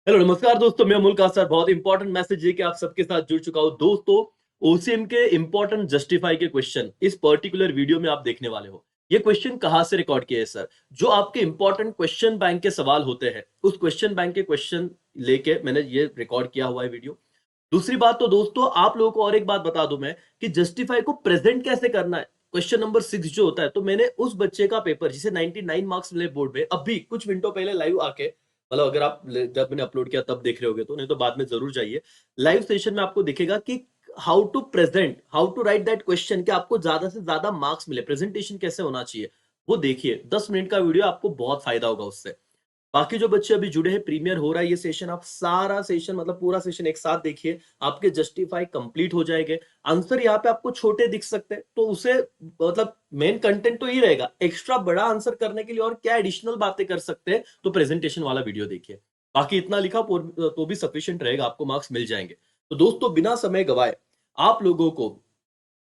Hello नमस्कार दोस्तों, मैं अमूल कासर। बहुत इंपॉर्टेंट मैसेज है कि आप सबके साथ जुड़ चुका हूं। दोस्तों, ओसीएम के इंपॉर्टेंट जस्टिफाई के क्वेश्चन इस पर्टिकुलर वीडियो में आप देखने वाले हो। ये क्वेश्चन कहां से रिकॉर्ड किए हैं सर? जो आपके इंपॉर्टेंट क्वेश्चन बैंक के सवाल होते हैं, उस क्वेश्चन बैंक के क्वेश्चन लेके मैंने ये रिकॉर्ड किया हुआ है वीडियो। दूसरी बात तो दोस्तों, आप लोगों को और एक बात बता दूं मैं कि जस्टिफाई को प्रेजेंट कैसे करना है। क्वेश्चन नंबर 6 जो होता है, तो मैंने उस बच्चे का पेपर जिसे 99 मार्क्स मिले बोर्ड में, अभी कुछ मिनटों पहले लाइव आके, मतलब अगर आप जब मैंने अपलोड किया तब देख रहे होगे तो, नहीं तो बाद में जरूर जाइए। लाइव सेशन में आपको दिखेगा कि how to present, how to write that question, कि आपको ज्यादा से ज्यादा मार्क्स मिले, प्रेजेंटेशन कैसे होना चाहिए वो देखिए। 10 मिनट का वीडियो, आपको बहुत फायदा होगा उससे। बाकी जो बच्चे अभी जुड़े हैं, प्रीमियर हो रहा है ये सेशन, आप सारा सेशन मतलब पूरा सेशन एक साथ देखिए, आपके जस्टिफाई कंप्लीट हो जाएंगे। आंसर यहाँ पे आपको छोटे दिख सकते हैं, तो उसे मतलब मेन कंटेंट तो ही रहेगा, एक्स्ट्रा बड़ा आंसर करने के लिए और क्या एडिशनल बातें कर सकते हैं, तो प्रेजेंटेशन वाला वीडियो देखिए। बाकी इतना लिखा तो भी सफिशिएंट रहेगा, आपको मार्क्स मिल जाएंगे। तो दोस्तों, बिना समय गवाए आप लोगों को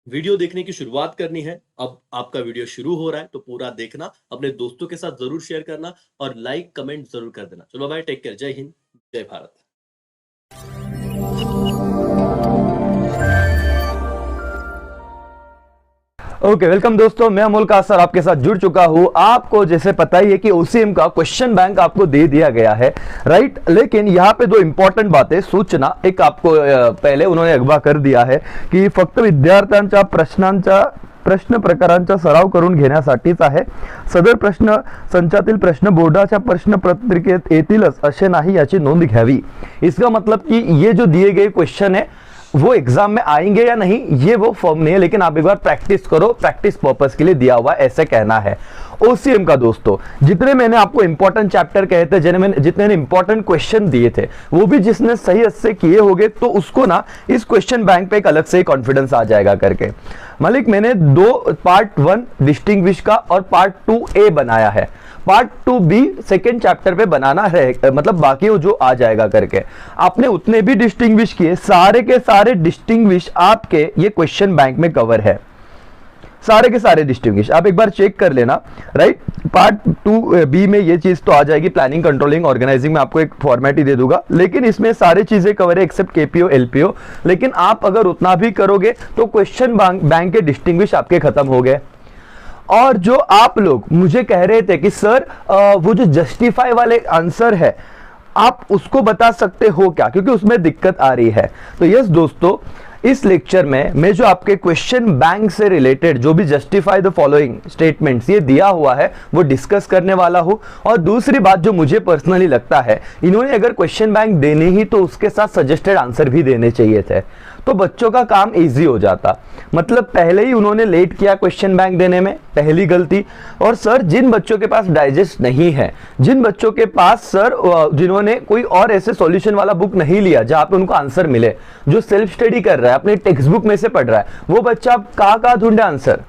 वीडियो देखने की शुरुआत करनी है। अब आपका वीडियो शुरू हो रहा है, तो पूरा देखना, अपने दोस्तों के साथ जरूर शेयर करना और लाइक कमेंट जरूर कर देना। चलो बाय, टेक केयर, जय हिंद, जय भारत। ओके वेलकम दोस्तों, मैं अमोल कासर आपके साथ जुड़ चुका हूं। आपको जैसे पता ही है कि ओसीएम का क्वेश्चन बैंक आपको दे दिया गया है, राइट। लेकिन यहाँ पे दो इंपॉर्टंट बातें, सूचना एक आपको पहले उन्होंने अगवा कर दिया है की फक्त विद्यार्थ्यांच्या प्रश्न प्रकारांचा सराव करून घेण्यासाठीच आहे। सदर प्रश्न संचातील प्रश्न बोर्डाच्या प्रश्न पत्रिकेत येतीलच असे नाही, याची नोंद घ्यावी। इसका मतलब कि ये जो दिए गए क्वेश्चन है वो एग्जाम में आएंगे या नहीं, ये वो फॉर्म नहीं है, लेकिन आप एक बार प्रैक्टिस करो, प्रैक्टिस पर्पस के लिए दिया हुआ ऐसे कहना है ओसीएम का। दोस्तों, जितने मैंने आपको इंपॉर्टेंट चैप्टर कहे थे, जितने इंपॉर्टेंट क्वेश्चन दिए थे, वो भी जिसने सही से किए होंगे तो उसको ना इस क्वेश्चन बैंक पे एक अलग से कॉन्फिडेंस आ जाएगा करके। मलिक, मैंने दो पार्ट 1 डिस्टिंग्विश का और पार्ट 2A बनाया है। पार्ट 2B सेकेंड चैप्टर पे बनाना है, मतलब बाकी वो जो आ जाएगा करके। आपने उतने भी डिस्टिंग्विश किए, सारे के सारे डिस्टिंग्विश आपके ये क्वेश्चन बैंक में कवर है, सारे के सारे डिस्टिंग्विश आप एक बार चेक कर लेना, राइट। पार्ट 2B में ये चीज तो आ जाएगी, प्लानिंग कंट्रोलिंग ऑर्गेनाइजिंग में आपको एक फॉर्मेट ही दे दूंगा, लेकिन इसमें सारी चीजें कवर है एक्सेप्ट केपीओ एलपीओ। लेकिन आप अगर उतना भी करोगे तो क्वेश्चन बैंक के डिस्टिंग्विश आपके खत्म हो गए। और जो आप लोग मुझे कह रहे थे कि सर वो जो जस्टिफाई वाले आंसर है आप उसको बता सकते हो क्या, क्योंकि उसमें दिक्कत आ रही है। तो यस दोस्तों, इस लेक्चर में मैं जो आपके क्वेश्चन बैंक से रिलेटेड जो भी जस्टिफाई द फॉलोइंग स्टेटमेंट्स ये दिया हुआ है वो डिस्कस करने वाला हूं। और दूसरी बात जो मुझे पर्सनली लगता है, इन्होंने अगर क्वेश्चन बैंक देने ही तो उसके साथ सजेस्टेड आंसर भी देने चाहिए थे, तो बच्चों का काम इजी हो जाता। मतलब पहले ही उन्होंने लेट किया क्वेश्चन बैंक देने में, पहली गलती। और सर, जिन बच्चों के पास डाइजेस्ट नहीं है, जिन बच्चों के पास सर जिन्होंने कोई और ऐसे सॉल्यूशन वाला बुक नहीं लिया जहां पे उनको आंसर मिले, जो सेल्फ स्टडी कर रहा है, अपने टेक्स्ट बुक में से पढ़ रहा है, वो बच्चा कहाँ ढूंढे आंसर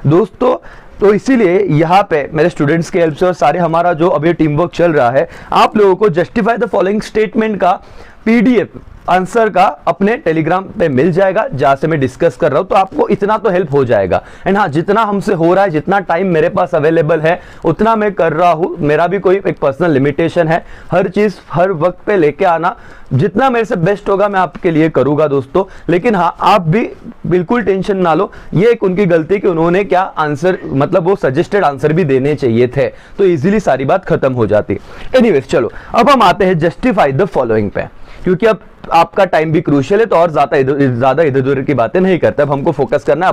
दोस्तों। तो इसीलिए यहाँ पे मेरे स्टूडेंट्स के हेल्प से और सारे हमारा जो अभी टीम वर्क चल रहा है, आप लोगों को जस्टिफाई द फॉलोइंग स्टेटमेंट का पीडीएफ आंसर का अपने टेलीग्राम पे मिल जाएगा, जहां से मैं डिस्कस कर रहा हूं। तो आपको इतना तो हेल्प हो जाएगा। एंड हाँ, जितना हमसे हो रहा है, जितना टाइम मेरे पास अवेलेबल है उतना मैं कर रहा हूं। मेरा भी कोई एक पर्सनल लिमिटेशन है, हर चीज हर वक्त पे लेके आना, जितना मेरे से बेस्ट होगा मैं आपके लिए करूंगा दोस्तों। लेकिन हाँ, आप भी बिल्कुल टेंशन ना लो, ये एक उनकी गलती कि उन्होंने क्या आंसर, मतलब वो सजेस्टेड आंसर भी देने चाहिए थे, तो इजीली सारी बात खत्म हो जाती। एनीवेज, चलो अब हम आते हैं जस्टिफाई द फॉलोइंग पे, क्योंकि अब आपका टाइम भी क्रूशियल है, तो और ज्यादा इधर उधर की बातें नहीं करते। अब हमको फोकस करना है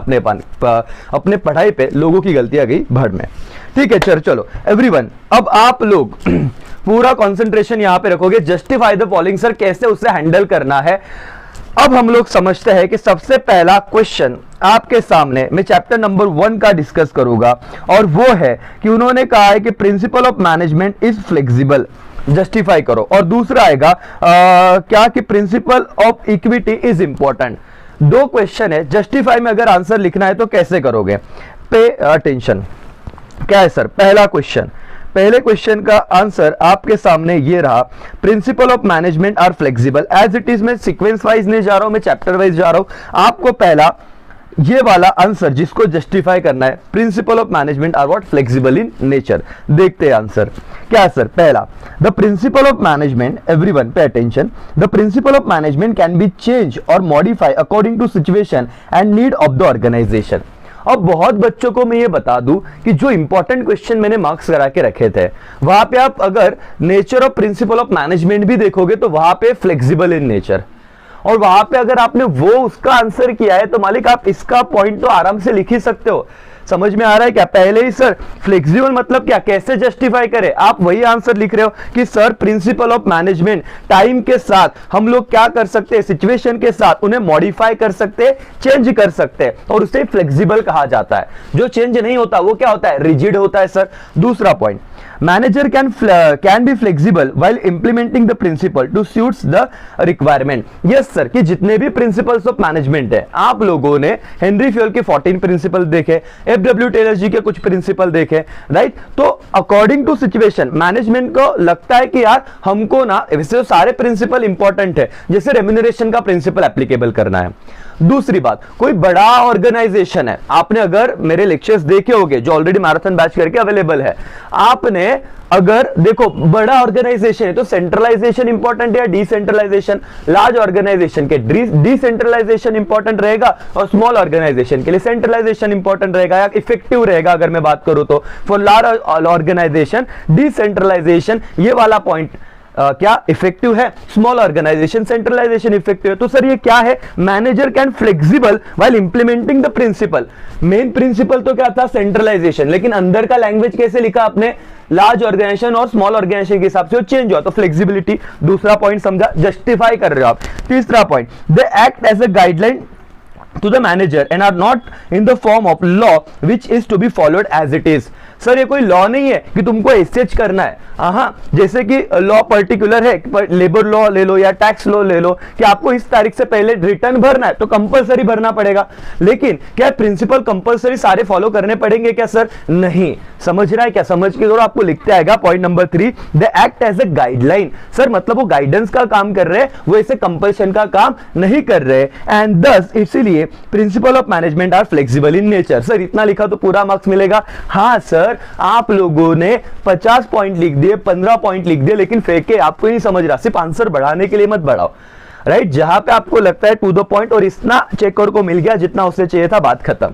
अपने पढ़ाई पे। लोगों की गलतियां गई भड़ में, ठीक है। चलो एवरीवन, अब आप लोग पूरा कंसंट्रेशन यहां पे रखोगे। जस्टिफाई द फॉलोइंग सर कैसे उसे हैंडल करना है, अब हम लोग समझते हैं कि सबसे पहला क्वेश्चन आपके सामने मैं चैप्टर नंबर 1 का डिस्कस करूंगा, और वो है कि उन्होंने कहा है कि principal of management is flexible, justify करो। और दूसरा आएगा क्या कि principal of equity is important. दो क्वेश्चन है, जस्टिफाई में अगर आंसर लिखना है तो कैसे करोगे, पे अटेंशन। क्या है सर पहला क्वेश्चन? पहले क्वेश्चन का आंसर आपके सामने ये रहा, principle of management are flexible. As it is मैं सीक्वेंस वाइज नहीं जा रहा हूं, मैं चैप्टर वाइज जा रहा हूं। आपको पहला ये वाला आंसर जिसको जस्टिफाई करना है, principle of management are what, flexible in nature. देखते हैं आंसर क्या सर। पहला, the principle of management, everyone pay attention, the principle of management can be change और modify according to situation and need of the organisation. अब बहुत बच्चों को मैं ये बता दूं कि जो इंपॉर्टेंट क्वेश्चन मैंने मार्क्स करा के रखे थे, वहां पे आप अगर nature of principal of management भी देखोगे तो वहां पे फ्लेक्सिबल इन नेचर, और वहां पे अगर आपने वो उसका आंसर किया है तो मालिक आप इसका पॉइंट तो आराम से लिख ही सकते हो। समझ में आ रहा है क्या? पहले ही सर फ्लेक्सिबल मतलब क्या, कैसे जस्टिफाई करें, आप वही आंसर लिख रहे हो कि sir principal of management time के साथ हम लोग क्या कर सकते हैं, सिचुएशन के साथ उन्हें मॉडिफाई कर सकते हैं, चेंज कर सकते हैं, और उसे फ्लेक्सिबल कहा जाता है। जो चेंज नहीं होता वो क्या होता है, रिजिड होता है सर। दूसरा point, manager can be flexible while implementing the principle to suits the requirement. Yes sir, कि जितने भी प्रिंसिपल्स ऑफ मैनेजमेंट है, आप लोगों ने हेनरी फ्यूल के 14 प्रिंसिपल देखे, एफडब्ल्यू टेलर जी के कुछ प्रिंसिपल देखे, राइट। तो अकॉर्डिंग टू सिचुएशन मैनेजमेंट को लगता है कि यार हमको ना, वैसे तो सारे प्रिंसिपल इंपॉर्टेंट है, जैसे रेम्यूनरेशन का प्रिंसिपल एप्लीकेबल करना है। दूसरी बात, कोई बड़ा ऑर्गेनाइजेशन है, आपने अगर मेरे लेक्चर्स देखे होंगे जो ऑलरेडी मैराथन बैच करके अवेलेबल है, आपने अगर देखो बड़ा ऑर्गेनाइजेशन है तो सेंट्रलाइजेशन इंपॉर्टेंट है या डिसेंट्रलाइजेशन, लार्ज ऑर्गेनाइजेशन के डिसेंट्रलाइजेशन इंपॉर्टेंट रहेगा और स्मॉल ऑर्गेनाइजेशन के लिए सेंट्रलाइजेशन इंपॉर्टेंट रहेगा या इफेक्टिव रहेगा। अगर मैं बात करूं तो फॉर लार्ज ऑर्गेनाइजेशन डिसेंट्रलाइजेशन, ये वाला पॉइंट क्या इफेक्टिव है, स्मॉल ऑर्गेनाइजेशन सेंट्रलाइजेशन इफेक्टिव है। तो सर ये क्या है, manager can flexible while implementing the principle. Main principle तो क्या था, सेंट्रलाइजेशन, लेकिन अंदर का लैंग्वेज कैसे लिखा आपने, लार्ज ऑर्गेनाइजेशन और स्मॉल ऑर्गेनाइजेशन के हिसाब से वो चेंज हुआ, तो फ्लेक्सिबिलिटी। दूसरा पॉइंट समझा, जस्टिफाई कर रहे हो आप। तीसरा point, they act as a guideline to the manager and are not in the form of law which is to be followed as it is। Sir ये कोई लॉ नहीं है कि तुमको एसेज करना है, हाँ, जैसे कि लॉ पर्टिकुलर है, लेबर लॉ ले लो या टैक्स लॉ ले लो कि आपको इस तारीख से पहले रिटर्न भरना है तो कंपलसरी भरना पड़ेगा। लेकिन क्या प्रिंसिपल कंपलसरी सारे फॉलो करने पड़ेंगे क्या सर? नहीं। समझ रहा है क्या? समझ के जरूर आपको लिखते आएगा point number 3, they act as a guideline. Sir मतलब वो गाइडेंस का काम कर रहे हैं, वो ऐसे कंपल्शन का काम नहीं कर रहे, एंड दस इसीलिए principle of management are flexible in nature. Sir इतना लिखा तो पूरा मार्क्स मिलेगा? हाँ सर, आप लोगों ने 50 पॉइंट लिख दिए, 15 पॉइंट लिख दिए, लेकिन फेंके, आपको नहीं समझ रहा, सिर्फ आंसर बढ़ाने के लिए मत बढ़ाओ, राइट। जहां पे आपको लगता है टू द पॉइंट और इतना चेकर को मिल गया जितना उसे चाहिए था, बात खत्म।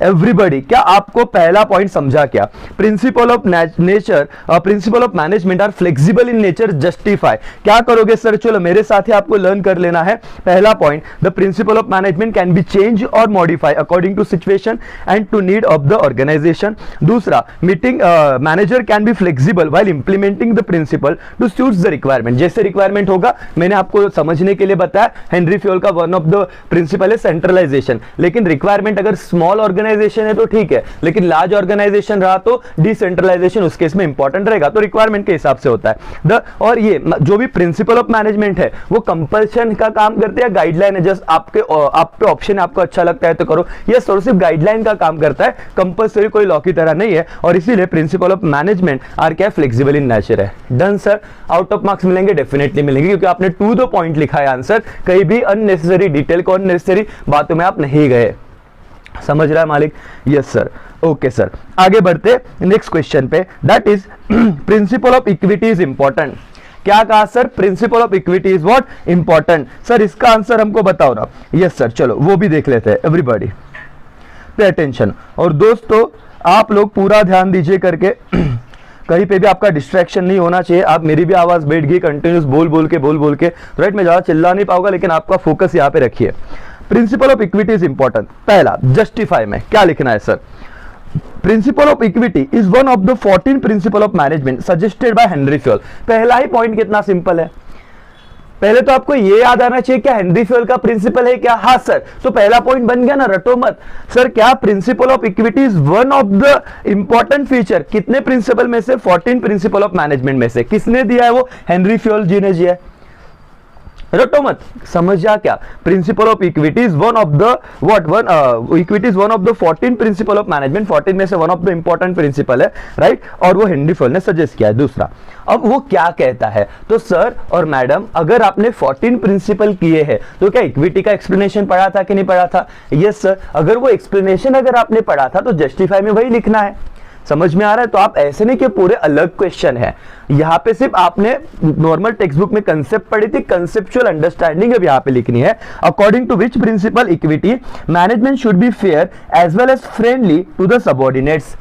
एवरीबॉडी, क्या आपको पहला पॉइंट समझा क्या? Principle of nature, principle of management are flexible in nature, justify. क्या करोगे सर? चलो मेरे साथ ही आपको लर्न कर लेना है। पहला point, the principle of management can be change और modify according to situation and to need of the organisation. दूसरा, meeting manager can be flexible while implementing the principle to suits the requirement. जैसे requirement होगा, मैंने आपको समझने के लिए बताया, हेनरी फ्यूल का वन ऑफ द प्रिंसिपल है सेंट्रलाइजेशन, लेकिन रिक्वायरमेंट अगर स्मॉल ऑर्गेनाइजेशन है तो ठीक है, लेकिन लार्ज ऑर्गेनाइजेशन रहा तो डिसेंट्रलाइजेशन उस केस में इंपॉर्टेंट रहेगा, तो रिक्वायरमेंट के हिसाब से होता है। और ये जो भी प्रिंसिपल ऑफ मैनेजमेंट है वो कंपल्शन का काम करते हैं, गाइडलाइन है, जस्ट आपके ऑप्शन आपको अच्छा लगता है तो करो, ये सिर्फ गाइडलाइन का काम करता है, कंपल्सरी कोई लॉ की तरह नहीं है, और इसीलिए प्रिंसिपल ऑफ मैनेजमेंट आर क्या, फ्लेक्सिबल इन नेचर है। Done sir, out of marks मिलेंगे, डेफिनेटली मिलेंगे, क्योंकि आपने टू द पॉइंट लिखा है आंसर, कहीं भी अननेसेसरी डिटेल को अननेसेसरी बातों में आप नहीं गए। समझ रहा है मालिक? Yes sir, okay sir. आगे बढ़ते नेक्स्ट क्वेश्चन पे, that is principal of equity is important. क्या कहा sir? Principal of equity is what, important. Sir इसका आंसर हमको बताओ ना। यस सर, चलो वो भी देख लेते हैं। एवरीबॉडी पे अटेंशन, और दोस्तों आप लोग पूरा ध्यान दीजिए करके, कहीं पे भी आपका डिस्ट्रैक्शन नहीं होना चाहिए। आप, मेरी भी आवाज बैठ गई कंटिन्यूस बोल बोल के, राइट, मैं ज्यादा चिल्ला नहीं पाऊंगा, लेकिन आपका फोकस यहाँ पे रखिए। Principal of equity is important. पहला, जस्टिफाई में क्या लिखना है sir? Principal of equity is one of the 14 principle of management suggested by Henry fuel. पहला ही पॉइंट कितना सिंपल है, पहले तो आपको ये याद आना चाहिए क्या हेनरी फ्यूल का प्रिंसिपल है क्या? हाँ सर, तो पहला पॉइंट बन गया ना, रटो मत। सर क्या principle of equity is one of the important feature, कितने प्रिंसिपल में से? 14 प्रिंसिपल ऑफ मैनेजमेंट में से। किसने दिया है वो? हेनरी फ्यूल जी ने दिया है, रटो मत, समझ जा क्या, principle of equity is one of the equity is one of the 14 principle of management, 14 में से one of the important principle है, राइट, और वो हेनरी फॉयल ने सजेस्ट किया है। दूसरा, अब वो क्या कहता है, तो सर और मैडम अगर आपने 14 प्रिंसिपल किए हैं तो क्या इक्विटी का एक्सप्लेनेशन पढ़ा था कि नहीं पढ़ा था? यस सर, अगर वो एक्सप्लेनेशन अगर आपने पढ़ा था तो जस्टिफाई में वही लिखना है। समझ में आ रहा है? तो आप ऐसे नहीं कि पूरे अलग क्वेश्चन है, यहाँ पे सिर्फ आपने नॉर्मल टेक्स्ट बुक में कंसेप्ट पढ़ी थी, कंसेप्चुअल अंडरस्टैंडिंग अब यहाँ पे लिखनी है। According to which principle equity management should be fair as well as friendly to the subordinates.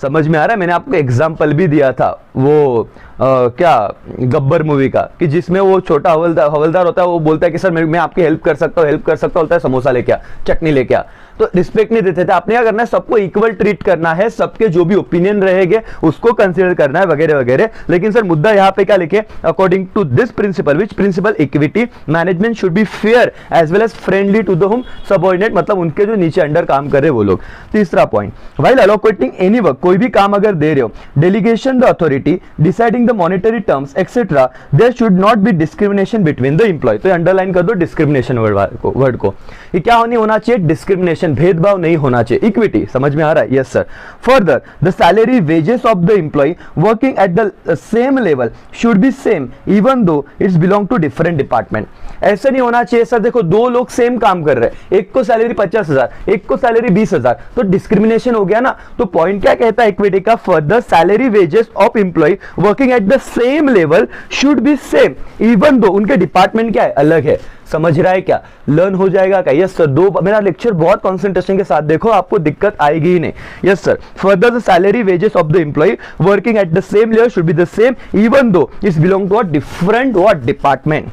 समझ में आ रहा है? मैंने आपको एग्जाम्पल भी दिया था वो क्या गब्बर मूवी का, कि जिसमें वो छोटा हवलदार होता है, वो बोलता है कि सर मैं आपकी हेल्प कर सकता हूँ, बोलता है समोसा लेके आ, चटनी लेके आ। तो रिस्पेक्ट नहीं देते थे। आपने क्या करना है, सबको इक्वल ट्रीट करना है, सबके जो भी ओपिनियन रहेंगे उसको कंसीडर करना है वगैरह वगैरह। लेकिन सर मुद्दा यहाँ पे क्या लिखे, according to this principle which principle equity management should be fair as well as friendly to the whom subordinate, मतलब उनके जो नीचे अंडर काम कर रहे वो लोग। तीसरा point, while allocating any work, कोई भी काम अगर दे रहे हो, delegation the authority, deciding the monetary terms etcetera, there should not be discrimination between the employ. तो अंडरलाइन कर दो डिस्क्रिमिनेशन वर्ड को, ये क्या होना चाहिए, डिस्क्रिमिनेशन, भेदभाव नहीं होना चाहिए। इक्विटी समझ में आ रहा है? Yes sir. Further, the salary wages of the employ working at the same level should be same even though it's belong to different department. ऐसे नहीं होना चाहिए सर, देखो दो लोग सेम काम कर रहे हैं, एक को सैलरी 50,000, एक को सैलरी 20,000, तो डिस्क्रिमिनेशन हो गया ना। तो पॉइंट क्या कहता है इक्विटी का, further salary wages of employ working at the same level should be same even though उनके डिपार्टमेंट क्या है, अलग है। समझ रहा है क्या? लर्न हो जाएगा क्या? Yes sir. दो, मेरा लेक्चर बहुत कंसंट्रेशन के साथ देखो, आपको दिक्कत आएगी ही नहीं। Yes sir. Further the salary wages of the employ working at the same level should be the same even though it's belong to a different what department.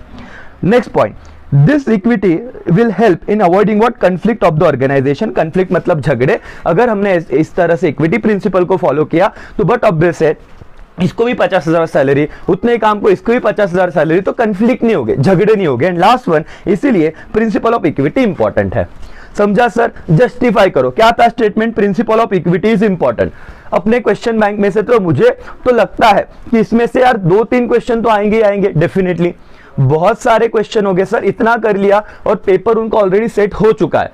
Next point, this equity will help in avoiding what conflict of the organisation. Conflict मतलब झगड़े। अगर हमने इस तरह से equity principal को follow किया तो बट ऑब्वियस है इसको भी 50,000 सैलरी, उतने काम को इसको भी 50,000 सैलरी, तो कंफ्लिक्ट नहीं होगे, झगड़े नहीं होगे। एंड लास्ट वन, इसीलिए प्रिंसिपल ऑफ इक्विटी इंपॉर्टेंट है। समझा सर? जस्टिफाई करो, क्या था statement, principal of equity is important. अपने क्वेश्चन बैंक में से तो मुझे तो लगता है कि इसमें से यार 2-3 क्वेश्चन तो आएंगे ही आएंगे डेफिनेटली। बहुत सारे क्वेश्चन हो गए सर, इतना कर लिया और पेपर उनको ऑलरेडी सेट हो चुका है,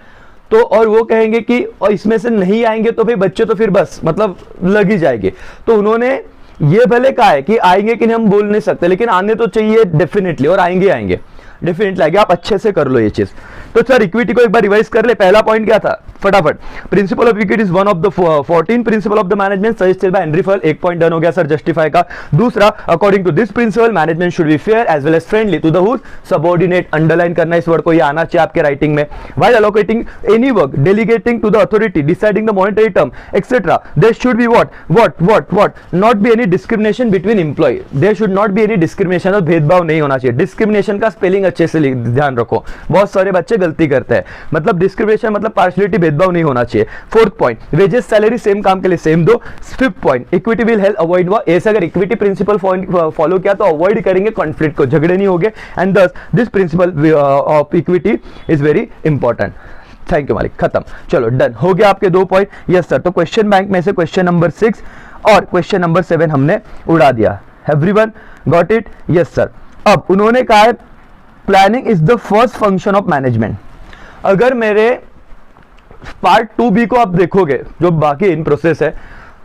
तो और वो कहेंगे कि और इसमें से नहीं आएंगे तो फिर बच्चे तो फिर बस मतलब लग ही जाएंगे। तो उन्होंने ये भले कहा है कि आएंगे कि नहीं हम बोल नहीं सकते, लेकिन आने तो चाहिए डेफिनेटली, और आएंगे डेफिनेटली आएंगे। आप अच्छे से कर लो ये चीज। तो सर इक्विटी को एक बार रिवाइज कर ले। पहला पॉइंट क्या था, फटाफट, principle of equity is one of the 14 principle of the management suggested by Henri Fayol. एक पॉइंट डन हो गया सर जस्टिफाई का। दूसरा, according to this principle management should be fair as well as friendly to the whose subordinate. Underline करना इस word को, ये आना चाहिए आपके राइटिंग में। While allocating any work, delegating to the authority, deciding the monetary term etcetera, there should be what not be any discrimination between employ. There should not be any discrimination, और भेदभाव नहीं होना चाहिए। डिस्क्रिमिनेशन का spelling अच्छे से ध्यान रखो, बहुत सारे बच्चे गलती करते हैं। मतलब डिस्क्रिमिनेशन मतलब पार्शियलिटी, भेदभाव नहीं होना चाहिए। Fourth point, wages salary same काम के लिए सेम दो। Fifth point, equity will help avoid वा, ऐसे अगर इक्विटी प्रिंसिपल फॉलो किया तो अवॉइड करेंगे कॉन्फ्लिक्ट को, झगड़े नहीं होंगे। एंड दस this principle of equity is very important. Thank you मालिक, खत्म। चलो डन हो गया आपके 2 पॉइंट। Yes sir. तो क्वेश्चन बैंक में से क्वेश्चन नंबर 6 और क्वेश्चन नंबर 7 हमने उड़ा दिया। Everyone got it? Yes sir. अब उन्होंने कहा है planning is the first function of management. अगर मेरे पार्ट 2B को आप देखोगे जो बाकी इन प्रोसेस है,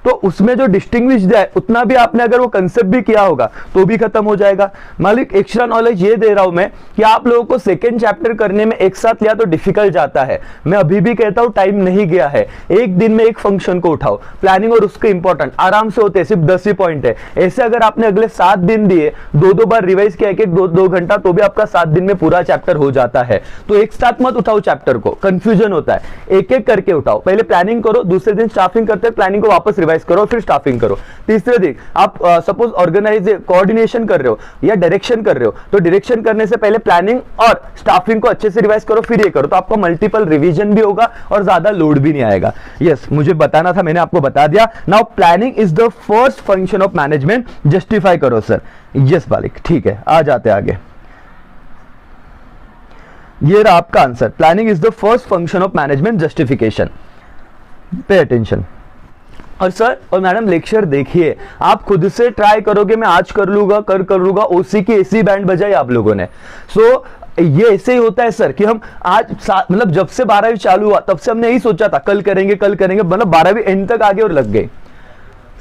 तो उसमें जो डिस्टिंग्विश्ड है उतना भी आपने अगर वो कंसेप्ट भी किया होगा तो भी खत्म हो जाएगा। मालिक एक्स्ट्रा नॉलेज ये दे रहा हूं मैं कि आप लोगों को सेकंड चैप्टर करने में एक साथ लिया तो डिफिकल्ट जाता है। मैं अभी भी कहता हूं टाइम नहीं गया है, एक दिन में एक फंक्शन को उठाओ। प्लानिंग और उसके इंपॉर्टेंट आराम से होते हैं, सिर्फ 10 ही पॉइंट है। ऐसे अगर आपने अगले 7 दिन दिए, 2-2 बार रिवाइज किया, 1-2 घंटा, तो भी आपका 7 दिन में पूरा चैप्टर हो जाता है। तो एक साथ मत उठाओ चैप्टर को, कंफ्यूजन होता है, एक एक करके उठाओ। पहले प्लानिंग करो, दूसरे दिन स्टाफिंग करते हैं, प्लानिंग को वापस रिवाइज करो, फिर स्टाफिंग करो। तीसरे दिन आप सपोज ऑर्गेनाइज कोऑर्डिनेशन कर रहे हो या डायरेक्शन कर रहे हो, तो डायरेक्शन करने से पहले प्लानिंग और स्टाफिंग को अच्छे से रिवाइज करो, फिर ये करो, तो आपका मल्टीपल रिवीजन भी होगा और ज्यादा लोड भी नहीं आएगा। यस, मुझे बताना था, मैंने आपको बता दिया। Now planning is the first function of management, justify करो सर। यस बालिक, ठीक है, आ जाते आगे। ये रहा आपका answer, planning is the first function of management, justification. Pay attention. और सर और मैडम लेक्चर देखिए, आप खुद से ट्राई करोगे, मैं आज कर लूंगा कर लूंगा, ओसी की एसी बैंड बजाई आप लोगों ने। सो ये ऐसे ही होता है सर कि हम आज मतलब जब से 12वीं चालू हुआ तब से हमने यही सोचा था कल करेंगे, मतलब 12वीं एंड तक आगे और लग गए।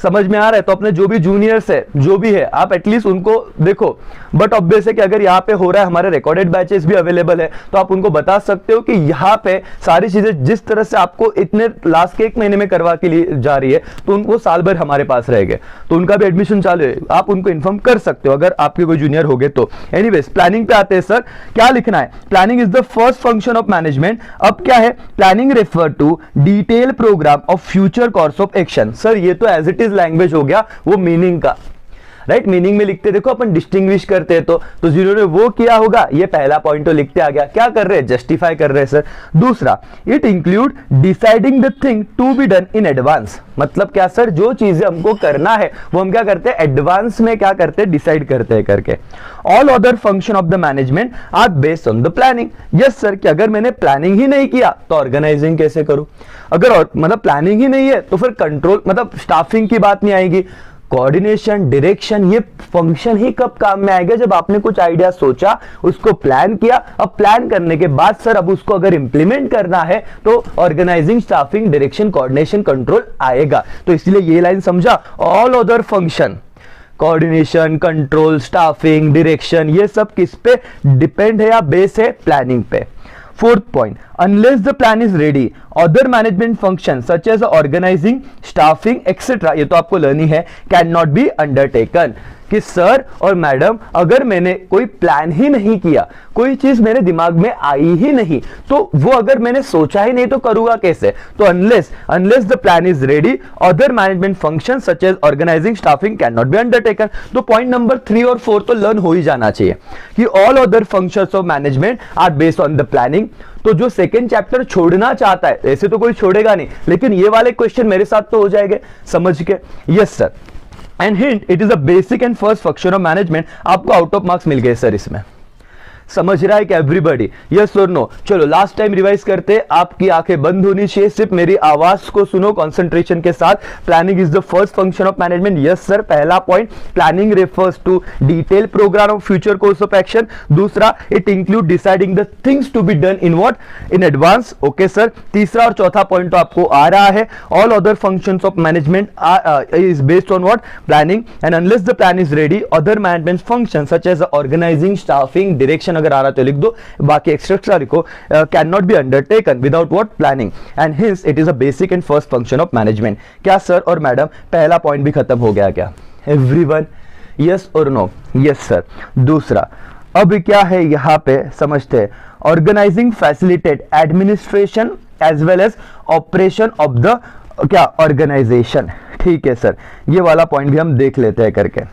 समझ में आ रहा है? तो अपने जो भी जूनियर्स है, जो भी है, आप एटलीस्ट उनको देखो। बट ऑब्वियस है कि अगर यहाँ पे हो रहा है, हमारे रिकॉर्डेड बैचेस भी अवेलेबल है, तो आप उनको बता सकते हो कि यहाँ पे सारी चीजें जिस तरह से आपको इतने लास्ट के 1 महीने में करवा के लिए जा रही है, तो उनको साल भर हमारे पास रहेंगे, तो उनका भी एडमिशन चालू है। आप उनको इन्फॉर्म कर सकते हो अगर आपके कोई जूनियर हो गए तो। एनीवेज, प्लानिंग पे आते हैं सर। क्या लिखना है? Planning is the first function of management. अब क्या है? Planning refer to detail programme of future course of action. Sir ये तो एज इट इज लैंग्वेज हो गया, वो मीनिंग का, राइट? मीनिंग में लिखते देखो अपन डिस्टिंग्विश करते हैं, तो जिन्होंने वो किया होगा, ये पहला पॉइंट तो लिखते आ गया। क्या कर रहे हैं? जस्टिफाई कर रहे हैं सर। दूसरा, it include deciding the thing to be done in advance. मतलब क्या सर? जो चीजें हमको करना है वो हम क्या करते हैं? एडवांस में क्या करते हैं? डिसाइड करते हैं करके। All other function of the management are based on the planning. Yes sir, कि अगर मैंने प्लानिंग ही नहीं किया तो ऑर्गेनाइजिंग कैसे करूं? अगर मतलब प्लानिंग ही नहीं है तो फिर कंट्रोल मतलब स्टाफिंग की बात नहीं आएगी। कोऑर्डिनेशन, डायरेक्शन, ये फंक्शन ही कब काम में आएगा? जब आपने कुछ आइडिया सोचा, उसको प्लान किया। अब प्लान करने के बाद सर अब उसको अगर इंप्लीमेंट करना है तो organising, staffing, direction, coordination, control आएगा। तो इसलिए ये लाइन समझा। All other function, coordination, control, staffing, direction, ये सब किस पे डिपेंड है या बेस है? प्लानिंग पे। Fourth point, unless the plan is ready, other management functions such as organizing, staffing, etc. ये तो आपको लर्निंग है, cannot be undertaken। कि सर और मैडम अगर मैंने कोई प्लान ही नहीं किया, कोई चीज मेरे दिमाग में आई ही नहीं, तो वो अगर मैंने सोचा ही नहीं तो करूंगा कैसे? तो unless the plan is ready, other management functions such as organizing, staffing cannot be undertaken। तो पॉइंट नंबर 3 और 4 तो लर्न हो ही जाना चाहिए कि all other functions of management are based on the planning। तो जो सेकेंड चैप्टर छोड़ना चाहता है, ऐसे तो कोई छोड़ेगा नहीं, लेकिन ये वाले क्वेश्चन मेरे साथ तो हो जाएंगे समझ के। Yes sir, and hint, it is a basic and first function of management. आपको आउट ऑफ मार्क्स मिल गए सर इसमें। समझ रहा है कि एवरीबॉडी? यस और नो? चलो लास्ट टाइम रिवाइज करते। आपकी आंखें बंद होनी चाहिए, सिर्फ मेरी आवाज को सुनो कंसंट्रेशन के साथ। Planning is the first function of management. Yes sir, पहला point, planning refers to detail programme of future course of action. दूसरा, it include deciding the things to be done in what? In advance. Okay sir. तीसरा और चौथा point तो आपको आ रहा है। All other functions of management is based on what? Planning. And unless the plan is ready, other management function such as organising, staffing, direction अगर आ रहा तो लिख दो, बाकी एक्स्ट्रा लिखो। Can not be undertaken without what? Planning. And hence it is a basic and first function of management. क्या sir और मैडम पहला पॉइंट भी खत्म हो गया क्या? एवरीवन, यस और नो? Yes sir. दूसरा, अब क्या है यहां पे समझते हैं। Organising, facilitate administration as well as operation of the what? Organisation. ठीक है सर, ये वाला पॉइंट भी हम देख लेते हैं करके।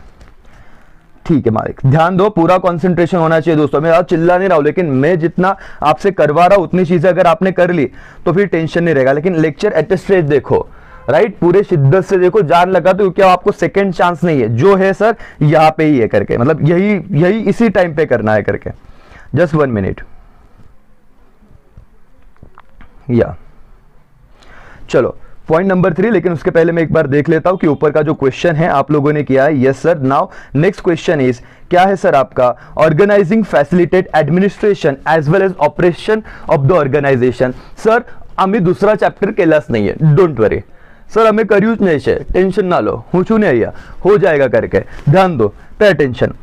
ठीक है मालिक, ध्यान दो, पूरा कंसंट्रेशन होना चाहिए दोस्तों। मैं आप चिल्ला नहीं रहा हूं, लेकिन मैं जितना आपसे करवा रहा हूं उतनी चीजें अगर आपने कर ली तो फिर टेंशन नहीं रहेगा। लेकिन लेक्चर एट स्टेज देखो, राइट? पूरे शिद्दत से देखो, जान लगा तो क्या आपको सेकंड चांस नहीं है। जो है सर यहाँ पे ही है करके, मतलब यही इसी टाइम पे करना है करके। Just 1 minute. या चलो पॉइंट नंबर 3, लेकिन उसके पहले मैं एक बार देख लेता हूं कि ऊपर का जो क्वेश्चन है आप लोगों ने किया है। Yes sir. Now next question is, क्या है सर आपका? Organising, facilitate administration as well as operation of the organisation. Sir आम्ही दुसरा चॅप्टर केलाच नाहीये, डोंट वरी सर, हमें करूच नहीं है, टेंशन ना लो, हूँ नहीं आया, हो जाएगा करके। ध्यान दो, pay attention.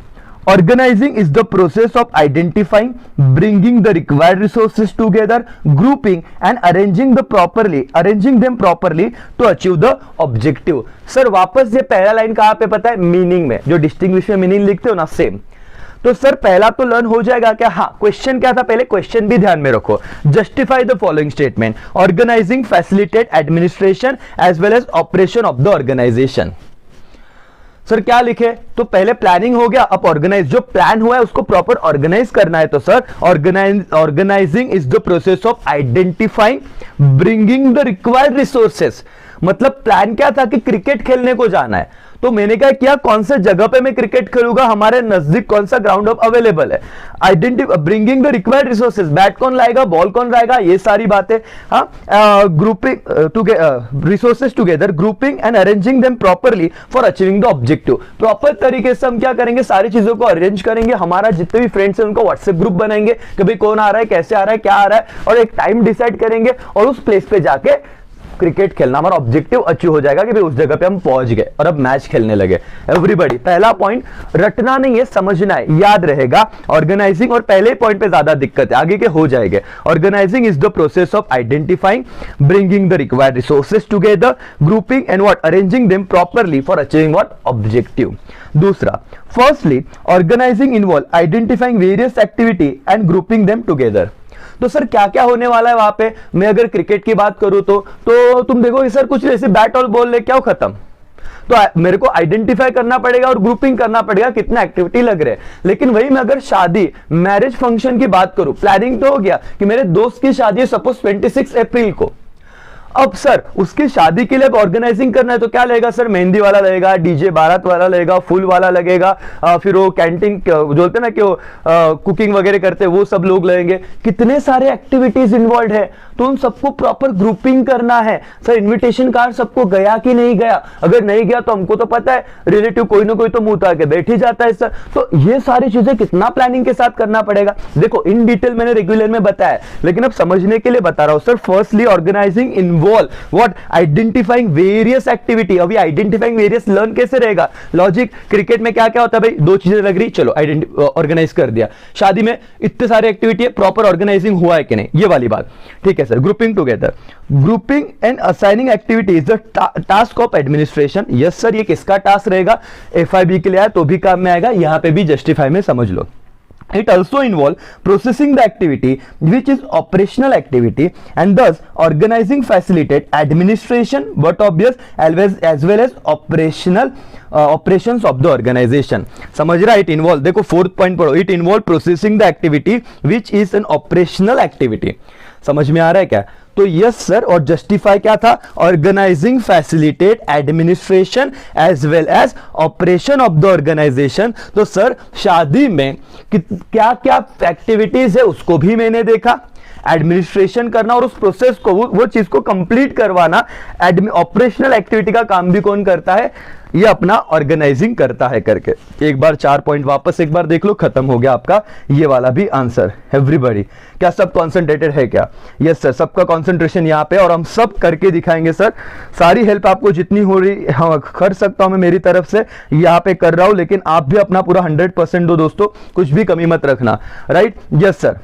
Organizing is the process of identifying, bringing the required resources together, grouping and arranging them properly to achieve the objective। Sir वापस ये पहला लाइन कहाँ पे पता है? मीनिंग में, जो डिस्टिंग्विश में मीनिंग लिखते हो ना, सेम। तो सर पहला तो लर्न हो जाएगा क्या? हाँ, क्वेश्चन क्या था पहले? क्वेश्चन भी ध्यान में रखो। Justify the following statement, organising, facilitate administration as well as operation of the organisation. Sir क्या लिखे? तो पहले प्लानिंग हो गया, अब ऑर्गेनाइज, जो प्लान हुआ है उसको प्रॉपर ऑर्गेनाइज करना है। तो sir organising is the process of identifying, bringing the required resources. मतलब प्लान क्या था कि क्रिकेट खेलने को जाना है, तो मैंने क्या किया, कौन से जगह पे मैं क्रिकेट खेलूंगा, हमारे नजदीक कौन सा ग्राउंड ऑफ अवेलेबल है, bringing the required resources, bat कौन लाएगा, बॉल कौन लाएगा, ये सारी बातें, grouping resources together, grouping and arranging them properly for achieving the objective. Proper तरीके से हम क्या करेंगे, सारी चीजों को अरेंज करेंगे, हमारा जितने भी फ्रेंड्स हैं उनको व्हाट्सएप ग्रुप बनाएंगे, कभी कौन आ रहा है, कैसे आ रहा है, क्या आ रहा है, और एक टाइम डिसाइड करेंगे और उस प्लेस पे जाके क्रिकेट खेलना, हमारा ऑब्जेक्टिव अचीव हो जाएगा कि भाई उस जगह पे हम पहुंच गए और अब मैच खेलने लगे। एवरीबॉडी, पहला पॉइंट रटना नहीं है, समझना है, याद रहेगा। ऑर्गेनाइजिंग, और पहले पॉइंट पे ज्यादा दिक्कत है, आगे के हो जाएंगे। Organising is the process of identifying, bringing the required resources together, grouping and what, arranging them properly for achieving what, objective. दूसरा, firstly organising involve identifying various activity and grouping them together. तो sir क्या क्या होने वाला है वहां पे, मैं अगर क्रिकेट की बात करूं तो तुम देखो सर कुछ ऐसे बैट और बॉल लेके आओ, खत्म। तो मेरे को आइडेंटिफाई करना पड़ेगा और ग्रुपिंग करना पड़ेगा कितना एक्टिविटी लग रहे हैं। लेकिन वही मैं अगर शादी, मैरिज फंक्शन की बात करूं, प्लानिंग तो हो गया कि मेरे दोस्त की शादी है सपोज 26 अप्रैल को। अब सर उसकी शादी के लिए ऑर्गेनाइजिंग करना है तो क्या लगेगा सर, मेहंदी वाला लगेगा, डीजे बारात वाला लगेगा, फूल वाला लगेगा, फिर वो कैंटीन जो होते हैं ना कि वो कुकिंग वगैरह करते हैं वो सब लोग लगेंगे, कितने सारे एक्टिविटीज इन्वॉल्व है। तो उन सबको प्रॉपर ग्रुपिंग करना है। सर इनविटेशन कार्ड सबको गया कि नहीं गया, अगर नहीं गया तो हमको तो पता है रिलेटिव कोई ना कोई तो मुंह उतार के बैठ ही जाता है सर। तो ये सारी चीजें कितना प्लानिंग के साथ करना पड़ेगा। देखो इन डिटेल मैंने रेगुलर में बताया, लेकिन अब समझने के लिए बता रहा हूं sir. Firstly organising involve what, identifying various activity. अभी आइडेंटिफाइंग वेरियस लर्न कैसे रहेगा, लॉजिक। क्रिकेट में क्या क्या होता है भाई, दो चीजें लग रही, चलो ऑर्गेनाइज कर दिया। शादी में इतने सारे एक्टिविटी है, प्रॉपर ऑर्गेनाइजिंग हुआ है कि नहीं, ये वाली बात, ठीक है sir. Grouping together, grouping and assigning activities the task of administration. Yes sir, ये किसका टास्क रहेगा, FIB के लिए आया तो भी काम में आएगा, यहां पे भी जस्टिफाई में समझ लो। It also involves processing the activity which is operational activity and thus organizing facilitate administration but obvious as well as operations of the organization। समझ रहा है, it involve, देखो फोर्थ पॉइंट पढ़ो, it involve processing the activity which is an operational activity। समझ में आ रहा है क्या, तो यस सर। और जस्टिफाई क्या था, organising facilitate administration as well as operation of the organisation. तो सर शादी में क्या क्या एक्टिविटीज है उसको भी मैंने देखा, एडमिनिस्ट्रेशन करना और उस प्रोसेस को वो चीज को कंप्लीट करवाना। ऑपरेशनल एक्टिविटी का काम भी कौन करता है, ये अपना ऑर्गेनाइजिंग करता है करके। एक बार 4 पॉइंट वापस एक बार देख लो, खत्म हो गया आपका ये वाला भी आंसर। एवरीबॉडी, क्या सब कॉन्सेंट्रेटेड है क्या, यस सर, सबका कॉन्सेंट्रेशन यहाँ पे, और हम सब करके दिखाएंगे सर। सारी हेल्प आपको जितनी हो रही कर सकता हूं मैं मेरी तरफ से, यहाँ पे कर रहा हूं, लेकिन आप भी अपना पूरा 100% दो दोस्तों, कुछ भी कमी मत रखना, राइट। Yes sir.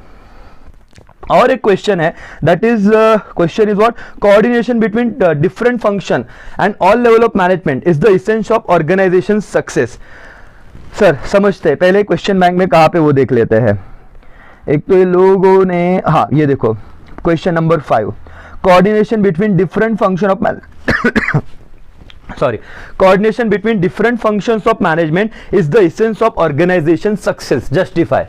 और एक क्वेश्चन है, that is question is what, coordination between different function and all level of management is the essence of organisation success. Sir समझते हैं, पहले क्वेश्चन बैंक में कहां पे वो देख लेते हैं। एक तो ये लोगों ने, हाँ ये देखो question number 5, coordination between different function of coordination between different functions of management is the essence of organization success। justify।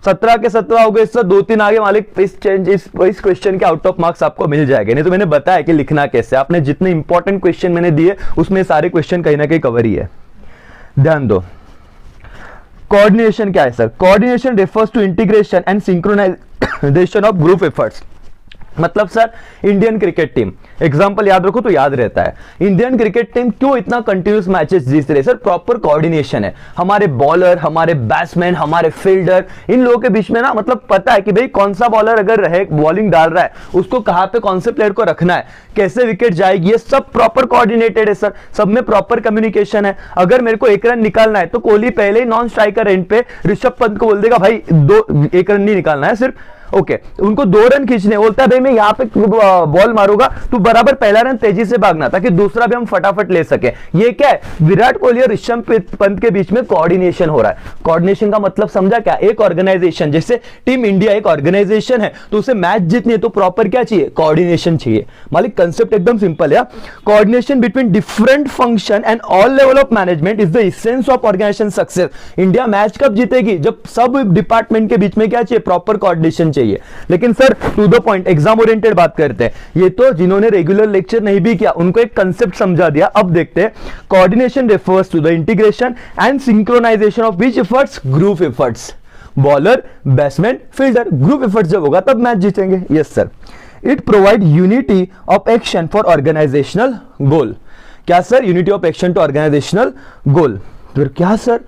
17 के 17 हो गए सर, 2-3 आगे मालिक, इस क्वेश्चन के आउट ऑफ मार्क्स आपको मिल जाएंगे। नहीं तो मैंने बताया कि लिखना कैसे, आपने जितने इंपॉर्टेंट क्वेश्चन मैंने दिए उसमें सारे क्वेश्चन कहीं ना कहीं कवर ही है, ध्यान दो। कोऑर्डिनेशन क्या है sir, coordination refers to integration and synchronisation of group efforts. मतलब sir Indian cricket team, example याद रखो तो याद रहता है। इंडियन क्रिकेट टीम क्यों इतना कंटिन्यूस मैचेस जीत रही है सर, प्रॉपर कोऑर्डिनेशन है। हमारे बॉलर, हमारे बैट्समैन, हमारे फील्डर, इन लोगों के बीच में ना मतलब पता है कि भाई कौन सा बॉलर अगर रहे बॉलिंग डाल रहा है उसको कहां पे कौन से प्लेयर को रखना है, कैसे विकेट जाएगी, ये सब प्रॉपर कोऑर्डिनेटेड है सर। सब में प्रॉपर कम्युनिकेशन है। अगर मेरे को 1 रन निकालना है तो कोहली पहले ही नॉन स्ट्राइकर एंड पे ऋषभ पंत को बोल देगा भाई 1 रन नहीं निकालना है सिर्फ, ओके उनको 2 रन खींचने, बोलता है भाई मैं यहाँ पे बॉल मारूंगा, तू बराबर पहला रन तेजी से भागना ताकि दूसरा भी हम फटाफट ले सके। ये क्या है, विराट कोहली और ऋषभ पंत के बीच में कोऑर्डिनेशन हो रहा है। कोऑर्डिनेशन का मतलब समझा क्या, एक ऑर्गेनाइजेशन, जैसे टीम इंडिया एक ऑर्गेनाइजेशन है तो उसे मैच जीतनी है तो प्रॉपर क्या चाहिए, कोऑर्डिनेशन चाहिए। मालिक कंसेप्ट एकदम सिंपल है। Coordination between different function and all level of management is the essence of organisation success. India match कब जीतेगी, जब सब डिपार्टमेंट के बीच में क्या चाहिए, प्रॉपर कोऑर्डिनेशन चाहिए। चाहिए। लेकिन sir to the point, exam oriented बात करते हैं। ये तो जिन्होंने रेगुलर लेक्चर नहीं भी किया उनको एक कंसेप्ट समझा दिया। अब देखते हैं, coordination refers to the integration and synchronisation of which efforts, group efforts. Bowler, batsman, fielder, group efforts जब होगा तब मैच जीतेंगे। Yes sir. It provide unity of action for organisational goal. क्या sir? Unity of action to organisational goal. फिर क्या sir?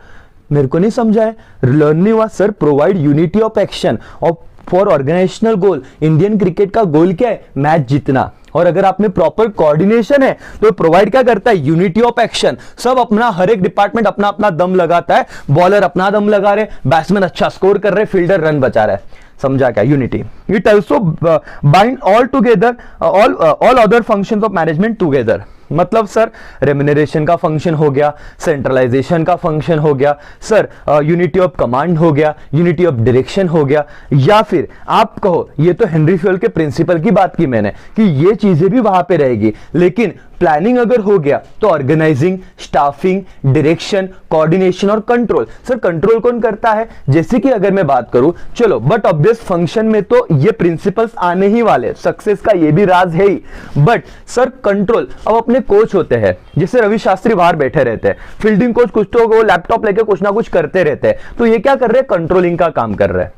मेरे को नहीं समझा है, लर्न नहीं हुआ sir. Provide unity of action of for organisational goal. Indian cricket का गोल क्या है? मैच जीतना। और अगर आप में प्रॉपर कोऑर्डिनेशन है तो प्रोवाइड क्या करता है? Unity of action. सब अपना, हर एक डिपार्टमेंट अपना अपना दम लगाता है। बॉलर अपना दम लगा रहे, बैट्समैन अच्छा स्कोर कर रहे, फील्डर रन बचा रहा है। समझा क्या? Unity. It also bind all together all other functions of management together. मतलब सर रेम्यूनरेशन का फंक्शन हो गया, सेंट्रलाइजेशन का फंक्शन हो गया, सर यूनिटी ऑफ कमांड हो गया, यूनिटी ऑफ डायरेक्शन हो गया, या फिर आप कहो, ये तो हेनरी फ्यूल के प्रिंसिपल की बात की मैंने कि ये चीजें भी वहां पे रहेगी। लेकिन प्लानिंग अगर हो गया तो ऑर्गेनाइजिंग, स्टाफिंग, डायरेक्शन, कोऑर्डिनेशन और कंट्रोल। सर कंट्रोल कौन करता है? जैसे कि अगर मैं बात करूं, चलो बट ऑब्वियस फंक्शन में तो ये प्रिंसिपल्स आने ही वाले, सक्सेस का ये भी राज है ही। बट सर कंट्रोल, अब अपने कोच होते हैं, जैसे रवि शास्त्री बाहर बैठे रहते हैं, फील्डिंग कोच कुछ तो वो लैपटॉप लेके कुछ ना कुछ करते रहते हैं, तो ये क्या कर रहे हैं? कंट्रोलिंग का काम कर रहे हैं।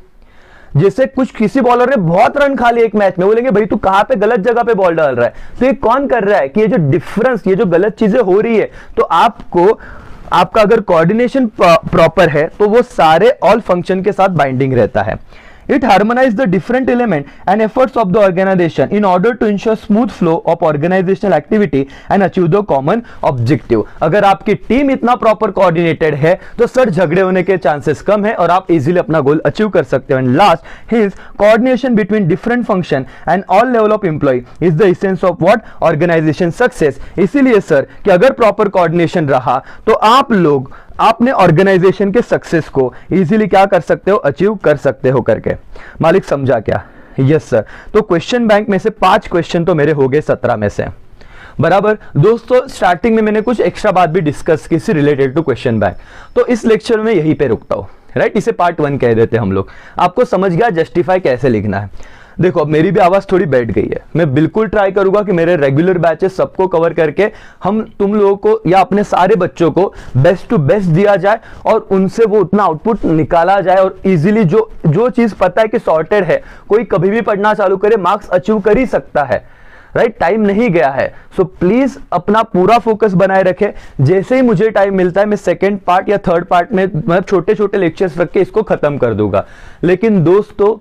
जैसे कुछ किसी बॉलर ने बहुत रन खा लिए एक मैच में, बोलेंगे भाई तू कहां पे गलत जगह पे बॉल डाल रहा है। तो ये कौन कर रहा है कि ये जो डिफरेंस, ये जो गलत चीजें हो रही है, तो आपको, आपका अगर कोऑर्डिनेशन प्रॉपर है तो वो सारे ऑल फंक्शन के साथ बाइंडिंग रहता है। It harmonizes the different element and efforts of the organization in order to ensure smooth flow of organizational activity and achieve the common objective। अगर आपकी टीम इतना प्रॉपर कोऑर्डिनेटेड है तो सर झगड़े होने के चांसेस कम है और आप इजीली अपना गोल अचीव कर सकते हो। And last, hence coordination between different function and all level of employ is the essence of what? Organisation success. इसीलिए सर कि अगर प्रॉपर कोऑर्डिनेशन रहा तो आप लोग आपने ऑर्गेनाइजेशन के सक्सेस को इजीली क्या कर सकते हो? अचीव कर सकते हो करके। मालिक समझा क्या? Yes sir. तो क्वेश्चन बैंक में से 5 क्वेश्चन तो मेरे हो गए 17 में से, बराबर। दोस्तों स्टार्टिंग में मैंने कुछ एक्स्ट्रा बात भी डिस्कस की रिलेटेड टू क्वेश्चन बैंक, तो इस लेक्चर में यहीं पे रुकता हूं, राइट। इसे पार्ट 1 कह देते हैं हम लोग। आपको समझ गया जस्टिफाई कैसे लिखना है। देखो अब मेरी भी आवाज थोड़ी बैठ गई है, मैं बिल्कुल ट्राई करूंगा कि मेरे रेगुलर बैचेस सबको कवर करके हम तुम लोगों को या अपने सारे बच्चों को बेस्ट टू बेस्ट दिया जाए और उनसे वो उतना आउटपुट निकाला जाए और इजीली जो चीज पता है कि सॉर्टेड है, कोई कभी भी पढ़ना चालू करे मार्क्स अचीव कर ही सकता है, राइट। टाइम नहीं गया है, सो प्लीज अपना पूरा फोकस बनाए रखें। जैसे ही मुझे टाइम मिलता है मैं सेकेंड पार्ट या थर्ड पार्ट में मतलब छोटे छोटे लेक्चर्स रख के इसको खत्म कर दूंगा। लेकिन दोस्तों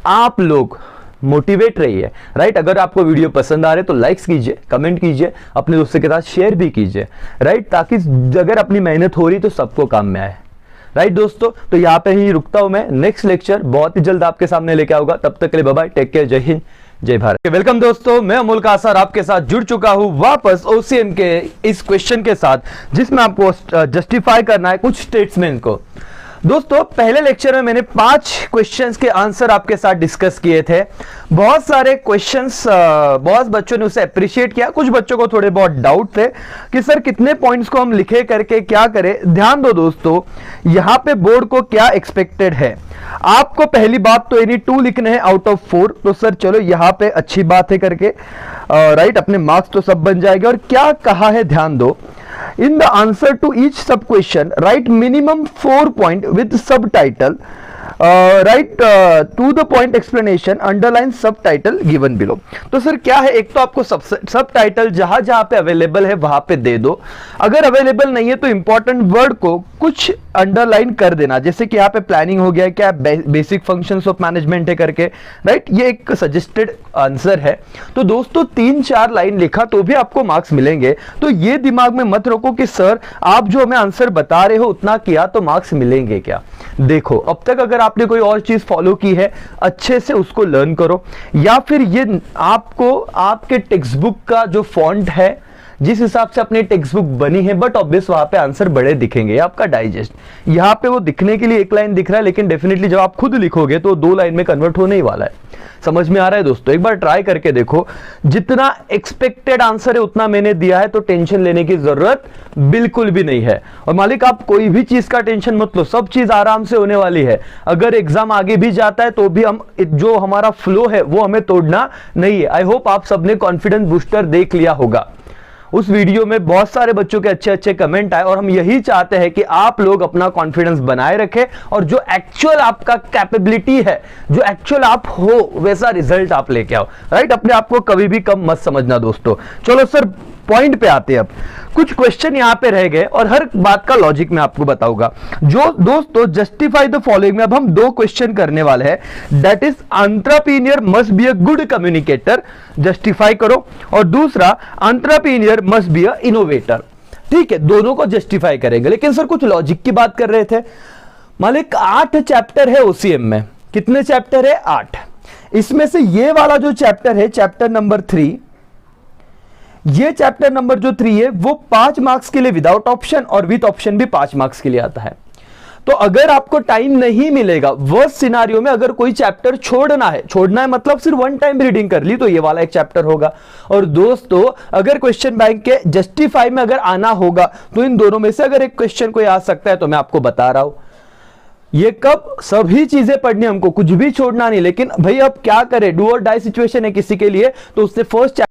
आप लोग मोटिवेट रहिए, राइट। अगर आपको वीडियो पसंद आ रहे तो लाइक्स कीजिए, कमेंट कीजिए, अपने दोस्तों के साथ शेयर भी कीजिए, राइट, ताकि अगर अपनी मेहनत हो रही तो सबको काम में आए, राइट दोस्तों। तो यहाँ पे ही रुकता हूं मैं, नेक्स्ट लेक्चर बहुत ही जल्द आपके सामने लेके आऊंगा। तब तक के लिए बाय बाय, टेक केयर, जय हिंद, जय भारत। वेलकम दोस्तों, मैं अमोल कासर आपके साथ जुड़ चुका हूं वापस ओसीएम के इस क्वेश्चन के साथ, जिसमें आपको जस्टिफाई करना है कुछ स्टेटमेंट को। दोस्तों पहले लेक्चर में मैंने 5 क्वेश्चंस के आंसर आपके साथ डिस्कस किए थे। बहुत सारे क्वेश्चंस बहुत बच्चों ने उसे अप्रिशिएट किया, कुछ बच्चों को थोड़े बहुत डाउट थे कि सर कितने पॉइंट्स को हम लिखे करके क्या करें। ध्यान दो दोस्तों, यहाँ पे बोर्ड को क्या एक्सपेक्टेड है। आपको पहली बात तो एनी 2 लिखने हैं आउट ऑफ 4, तो सर चलो यहाँ पे अच्छी बात है करके, राइट, अपने मार्क्स तो सब बन जाएंगे। और क्या कहा है ध्यान दो, in the answer to each sub question write minimum 4 point with subtitle, write to the point explanation, underline subtitle given below। तो सर क्या है, एक तो आपको सब टाइटल जहां जहां पे अवेलेबल है वहां पे दे दो, अगर अवेलेबल नहीं है तो इंपॉर्टेंट वर्ड को कुछ अंडरलाइन कर देना, जैसे कि यहाँ पे प्लानिंग हो गया, क्या बेसिक फंक्शंस ऑफ मैनेजमेंट है करके, राइट। ये एक सजेस्टेड आंसर है। तो दोस्तों 3-4 लाइन लिखा तो भी आपको मार्क्स मिलेंगे। तो ये दिमाग में मत रखो कि सर आप जो हमें आंसर बता रहे हो उतना किया तो मार्क्स मिलेंगे क्या। देखो अब तक अगर आपने कोई और चीज फॉलो की है अच्छे से उसको लर्न करो, या फिर ये आपको आपके टेक्स्ट बुक का जो फॉन्ट है जिस हिसाब से अपनी टेक्स्ट बुक बनी है, बट ऑब्वियस वहां पे आंसर बड़े दिखेंगे, आपका डाइजेस्ट यहाँ पे वो दिखने के लिए एक लाइन दिख रहा है, लेकिन डेफिनेटली जब आप खुद लिखोगे तो 2 लाइन में कन्वर्ट होने ही वाला है। समझ में आ रहा है दोस्तों? एक बार ट्राई करके देखो, जितना एक्सपेक्टेड आंसर है उतना मैंने दिया है, तो टेंशन लेने की जरूरत बिल्कुल भी नहीं है। और मालिक आप कोई भी चीज का टेंशन मत लो, सब चीज आराम से होने वाली है। अगर एग्जाम आगे भी जाता है तो भी हम जो हमारा फ्लो है वो हमें तोड़ना नहीं है। आई होप आप सबने कॉन्फिडेंस बूस्टर देख लिया होगा। उस वीडियो में बहुत सारे बच्चों के अच्छे अच्छे कमेंट आए और हम यही चाहते हैं कि आप लोग अपना कॉन्फिडेंस बनाए रखें और जो एक्चुअल आपका कैपेबिलिटी है, जो एक्चुअल आप हो, वैसा रिजल्ट आप लेके आओ। राइट? अपने आप को कभी भी कम मत समझना दोस्तों। चलो सर पॉइंट पे आते हैं। अब कुछ क्वेश्चन यहां पे रह गए और हर बात का लॉजिक मैं आपको बताऊंगा। जो दोस्तों जस्टिफाई द फॉलोइंग में अब हम 2 क्वेश्चन करने वाले हैं। That is entrepreneur must be a good communicator, justify करो, और दूसरा entrepreneur must be a innovator. ठीक है, दोनों को जस्टिफाई करेंगे, लेकिन सर कुछ लॉजिक की बात कर रहे थे। मालिक 8 चैप्टर है ओसीएम में। कितने चैप्टर है? 8। इसमें से ये वाला जो चैप्टर है, चैप्टर नंबर 3, ये चैप्टर नंबर जो 3 है वो 5 मार्क्स के लिए विदाउट ऑप्शन और विद ऑप्शन भी 5 मार्क्स के लिए आता है। तो अगर आपको टाइम नहीं मिलेगा, वर्स्ट सिनारियो में अगर कोई चैप्टर छोड़ना है मतलब सिर्फ 1 टाइम रीडिंग कर ली, तो ये वाला एक चैप्टर होगा। और दोस्तों अगर क्वेश्चन बैंक के जस्टिफाई में अगर आना होगा तो इन दोनों में से अगर एक क्वेश्चन कोई आ सकता है, तो मैं आपको बता रहा हूं ये कब सभी चीजें पढ़नी, हमको कुछ भी छोड़ना नहीं। लेकिन भाई अब क्या करें, डू और डाई सिचुएशन है किसी के लिए, तो उससे फर्स्ट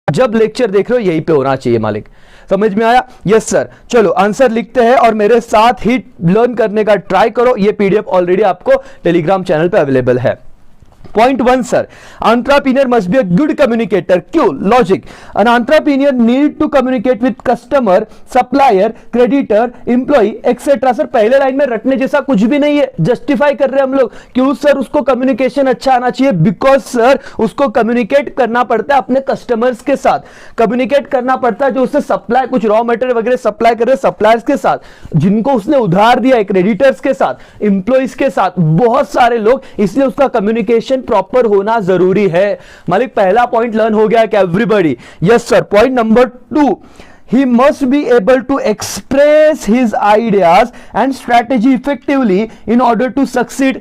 जब लेक्चर देख रहे हो यहीं पे होना चाहिए मालिक। समझ में आया? Yes sir. चलो आंसर लिखते हैं और मेरे साथ ही लर्न करने का ट्राई करो। ये पीडीएफ ऑलरेडी आपको टेलीग्राम चैनल पे अवेलेबल है। Point 1 sir, entrepreneur must be a good communicator. क्यों? Logic. An entrepreneur need to communicate with customer, supplier, creditor, employee, etc. Sir पहले लाइन में रटने जैसा कुछ भी नहीं है, जस्टिफाई कर रहे हैं हम लोग। क्यों सर? उसको कम्युनिकेशन अच्छा आना चाहिए, बिकॉज सर उसको कम्युनिकेट करना पड़ता है अपने कस्टमर्स के साथ, कम्युनिकेट करना पड़ता है जो उससे सप्लाई कुछ रॉ मटेरियल वगैरह सप्लाई कर रहे हैं सप्लायर्स के साथ, जिनको उसने उधार दिया है क्रेडिटर्स के साथ, इंप्लॉइज के साथ, बहुत सारे लोग, इसलिए उसका कम्युनिकेशन प्रॉपर होना जरूरी है। मालिक पहला पॉइंट लर्न हो गया क्या everybody? Yes sir. Point number 2, he must be able to express his ideas and strategy effectively in order to succeed.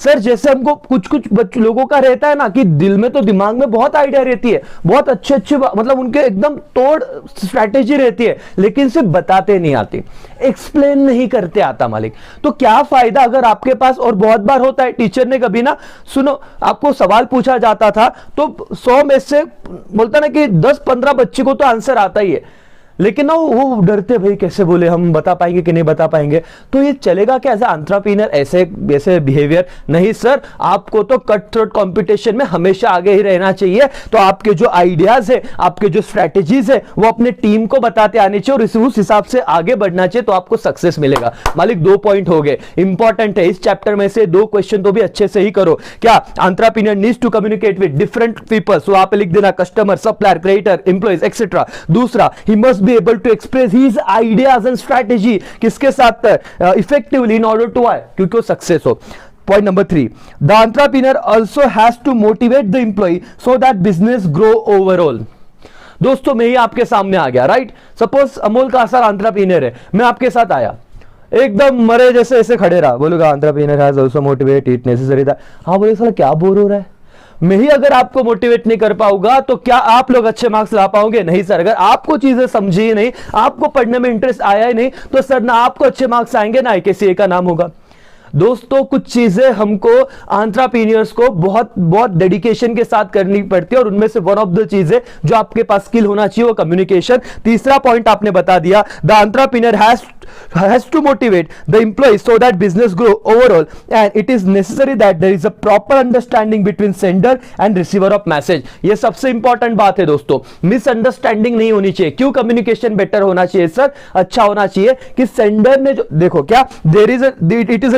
Sir जैसे हमको कुछ कुछ लोगों का रहता है ना कि दिल में तो दिमाग में बहुत आइडिया रहती है, बहुत अच्छे मतलब उनके एकदम तोड़ स्ट्रैटेजी रहती है, लेकिन सिर्फ बताते नहीं आती, एक्सप्लेन नहीं करते आता मालिक। तो क्या फायदा अगर आपके पास, और बहुत बार होता है टीचर ने कभी ना, सुनो आपको सवाल पूछा जाता था तो 100 में से बोलता ना कि 10-15 बच्चे को तो आंसर आता ही है, लेकिन ना वो डरते भाई कैसे बोले, हम बता पाएंगे कि नहीं बता पाएंगे। तो ये चलेगा क्या एज एंटरप्रेन्योर ऐसे बिहेवियर? नहीं सर, आपको तो कट थ्रोट कंपटीशन में हमेशा आगे ही रहना चाहिए। तो आपके जो आइडियाज है, आपके जो स्ट्रैटेजीज है, वो अपने टीम को बताते आने चाहिए और उस हिसाब से आगे बढ़ना चाहिए, तो आपको सक्सेस मिलेगा। मालिक 2 पॉइंट हो गए, इंपॉर्टेंट है। इस चैप्टर में से 2 क्वेश्चन तो भी अच्छे से ही करो। क्या? Entrepreneur needs to communicate with different people, so आप लिख देना customer, supplier, creditor, employees etcetera. दूसरा, he must be able to express his ideas and strategy किसके साथ? effectively in order to क्योंकि वो सक्सेस हो। Point number 3, the entrepreneur also has to motivate the employee so that business grow overall. दोस्तों मैं ही आपके सामने आ गया, राइट? सपोज अमोल का सर एंटरप्रेन्योर है, मैं आपके साथ आया, एकदम मरे जैसे ऐसे खड़े रहा, बोलूंगा entrepreneur has also motivate it necessary that. हाँ बोले साला क्या बोर हो रहा है, मैं ही अगर आपको मोटिवेट नहीं कर पाऊंगा तो क्या आप लोग अच्छे मार्क्स ला पाओगे? नहीं सर। अगर आपको चीजें समझी ही नहीं, आपको पढ़ने में इंटरेस्ट आया ही नहीं, तो सर ना आपको अच्छे मार्क्स आएंगे ना IKCA का नाम होगा। दोस्तों कुछ चीजें हमको एंटरप्रेन्योर्स को बहुत बहुत डेडिकेशन के साथ करनी पड़ती है, और उनमें से वन ऑफ द चीजें जो आपके पास स्किल होना चाहिए वो कम्युनिकेशन। तीसरा पॉइंट आपने बता दिया, the entrepreneur has to motivate the employees so that business grow overall, and it is necessary that there is a proper understanding between sender and receiver of message। ये सबसे important बात है दोस्तों, misunderstanding नहीं होनी चाहिए। क्यों कम्युनिकेशन बेटर होना चाहिए सर? अच्छा होना चाहिए कि सेंडर ने जो देखो क्या it is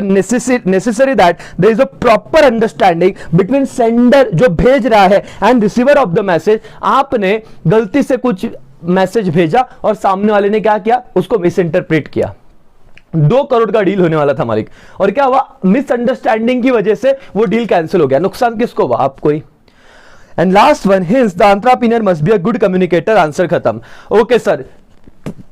necessary that there is a proper understanding between sender जो भेज रहा है and receiver of the message। आपने गलती से कुछ मैसेज भेजा और सामने वाले ने क्या किया, उसको मिस इंटरप्रेट किया। 2 करोड़ का डील होने वाला था मालिक, और क्या हुआ, मिसअंडरस्टैंडिंग की वजह से वो डील कैंसिल हो गया। नुकसान किसको हुआ? आपको ही। And last one, hence the entrepreneur must be a good communicator. Answer खत्म। ओके सर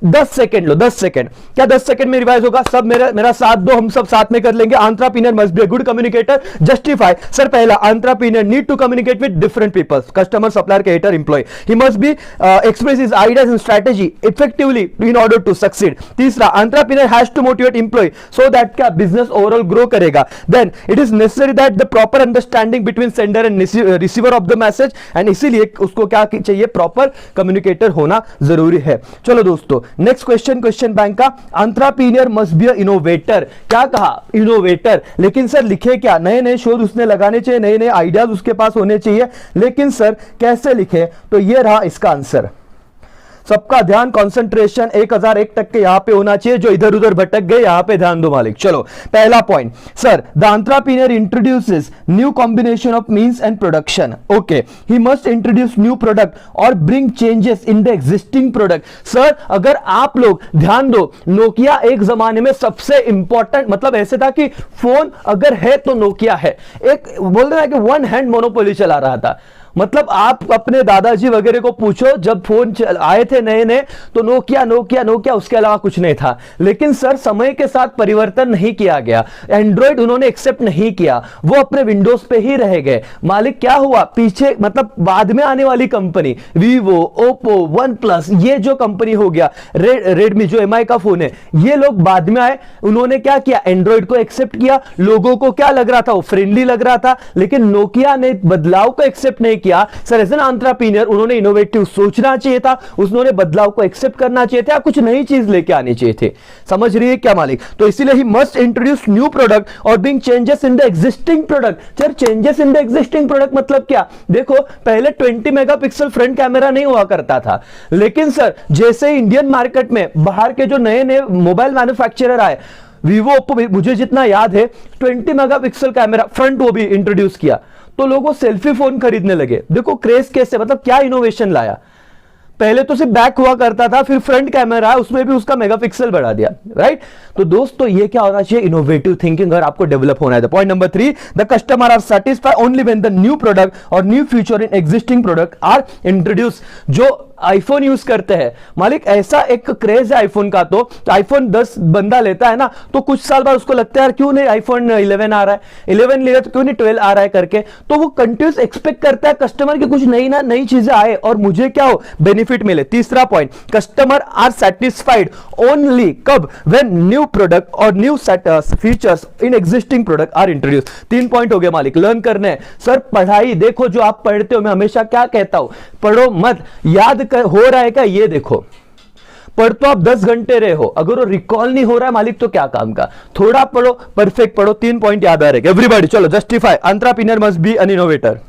10 सेकंड लो, 10 सेकंड। क्या 10 सेकंड में रिवाइज होगा? सब मेरा साथ दो, हम सब साथ में कर लेंगे। Entrepreneur must be a good communicator. Justify. Sir पहला, entrepreneur need to communicate with different peoples, customer, supplier, creator, employ. He must be express his ideas and strategy effectively in order to succeed. तीसरा, entrepreneur has to motivate employ so that क्या business overall grow करेगा। Then it is necessary that the proper understanding between sender and receiver of the message, and इसीलिए उसको क्या चाहिए, proper communicator होना जरूरी है। चलो दोस्तों नेक्स्ट क्वेश्चन बैंक का, entrepreneur must be a innovator. क्या कहा? इनोवेटर। लेकिन सर लिखे क्या? नए नए शोध उसने लगाने चाहिए, नए नए आइडियाज उसके पास होने चाहिए। लेकिन सर कैसे लिखे? तो ये रहा इसका आंसर। सबका ध्यान, कंसंट्रेशन 1001 तक के यहां पे होना चाहिए। जो इधर उधर भटक गए यहां पे ध्यान दो मालिक। चलो पहला point, sir the entrepreneur introduces new combination of means and production. Okay, he must introduce new product और bring changes in the existing product. Sir अगर आप लोग ध्यान दो, नोकिया एक जमाने में सबसे इंपॉर्टेंट, मतलब ऐसे था कि फोन अगर है तो नोकिया है। एक बोल रहा है कि वन हैंड मोनोपोली चला रहा था। मतलब आप अपने दादाजी वगैरह को पूछो, जब फोन आए थे नए नए तो नोकिया नोकिया नोकिया, उसके अलावा कुछ नहीं था। लेकिन सर समय के साथ परिवर्तन नहीं किया गया, एंड्रॉइड उन्होंने एक्सेप्ट नहीं किया, वो अपने विंडोज पे ही रह गए। मालिक क्या हुआ पीछे, मतलब बाद में आने वाली company Vivo, Oppo, one plus, ये जो कंपनी हो गया, रेडमी जो MI का फोन है, ये लोग बाद में आए। उन्होंने क्या किया, एंड्रॉइड को एक्सेप्ट किया। लोगों को क्या लग रहा था, वो फ्रेंडली लग रहा था। लेकिन नोकिया ने बदलाव को एक्सेप्ट नहीं किया। सर एज एन एंटरप्रेन्योर उन्होंने इनोवेटिव सोचना चाहिए था, उन्होंने बदलाव को एक्सेप्ट करना चाहिए था, कुछ नई चीज लेके आनी चाहिए थे। समझ रही है क्या मालिक? तो इसीलिए he must introduce new product और bring changes in the existing product. Sir changes in the existing product मतलब क्या? देखो पहले 20 मेगापिक्सल फ्रंट कैमरा नहीं हुआ करता था, लेकिन सर जैसे इंडियन मार्केट में बाहर के जो नए नए मोबाइल मैन्युफैक्चरर आए, वीवो, ओप्पो, मुझे जितना याद है 20 मेगापिक्सल कैमरा फ्रंट वो भी इंट्रोड्यूस किया, तो लोगों सेल्फी फोन खरीदने लगे। देखो क्रेज कैसे, मतलब क्या इनोवेशन लाया। पहले तो सिर्फ बैक हुआ करता था, फिर फ्रंट कैमरा उसमें भी उसका मेगापिक्सल बढ़ा दिया, राइट। तो दोस्तों ये क्या होना चाहिए, इनोवेटिव थिंकिंग अगर आपको डेवलप होना है। Point number 3, the customer are satisfied only when the new product और new feature in existing product are introduce. जो आईफोन यूज करते हैं मालिक, ऐसा एक क्रेज है आईफोन का, तो आईफोन 10 बंदा लेता है ना, तो कुछ साल बाद उसको लगता है यार क्यों नहीं आईफोन 11 आ रहा है, 11 लिया तो क्यों नहीं 12 आ रहा है करके। तो वो कंटिन्यूस एक्सपेक्ट करता है कस्टमर की कुछ नई चीजें आए और मुझे क्या हो, बेनिफिट मिले। तीसरा point, customer are satisfied only कब, व्हेन न्यू प्रोडक्ट और new features in existing product are introduce. 3 point हो गए मालिक, लर्न करने हैं। सर पढ़ाई देखो, जो आप पढ़ते हो, मैं हमेशा क्या कहता हूं, पढ़ो मत, याद हो रहा है क्या ये देखो। पढ़ तो आप 10 घंटे रहे हो, अगर वो रिकॉल नहीं हो रहा है मालिक तो क्या काम का। थोड़ा पढ़ो, परफेक्ट पढ़ो। 3 पॉइंट याद आ रहे हैं एवरीबॉडी। चलो justify, entrepreneur must be an innovator.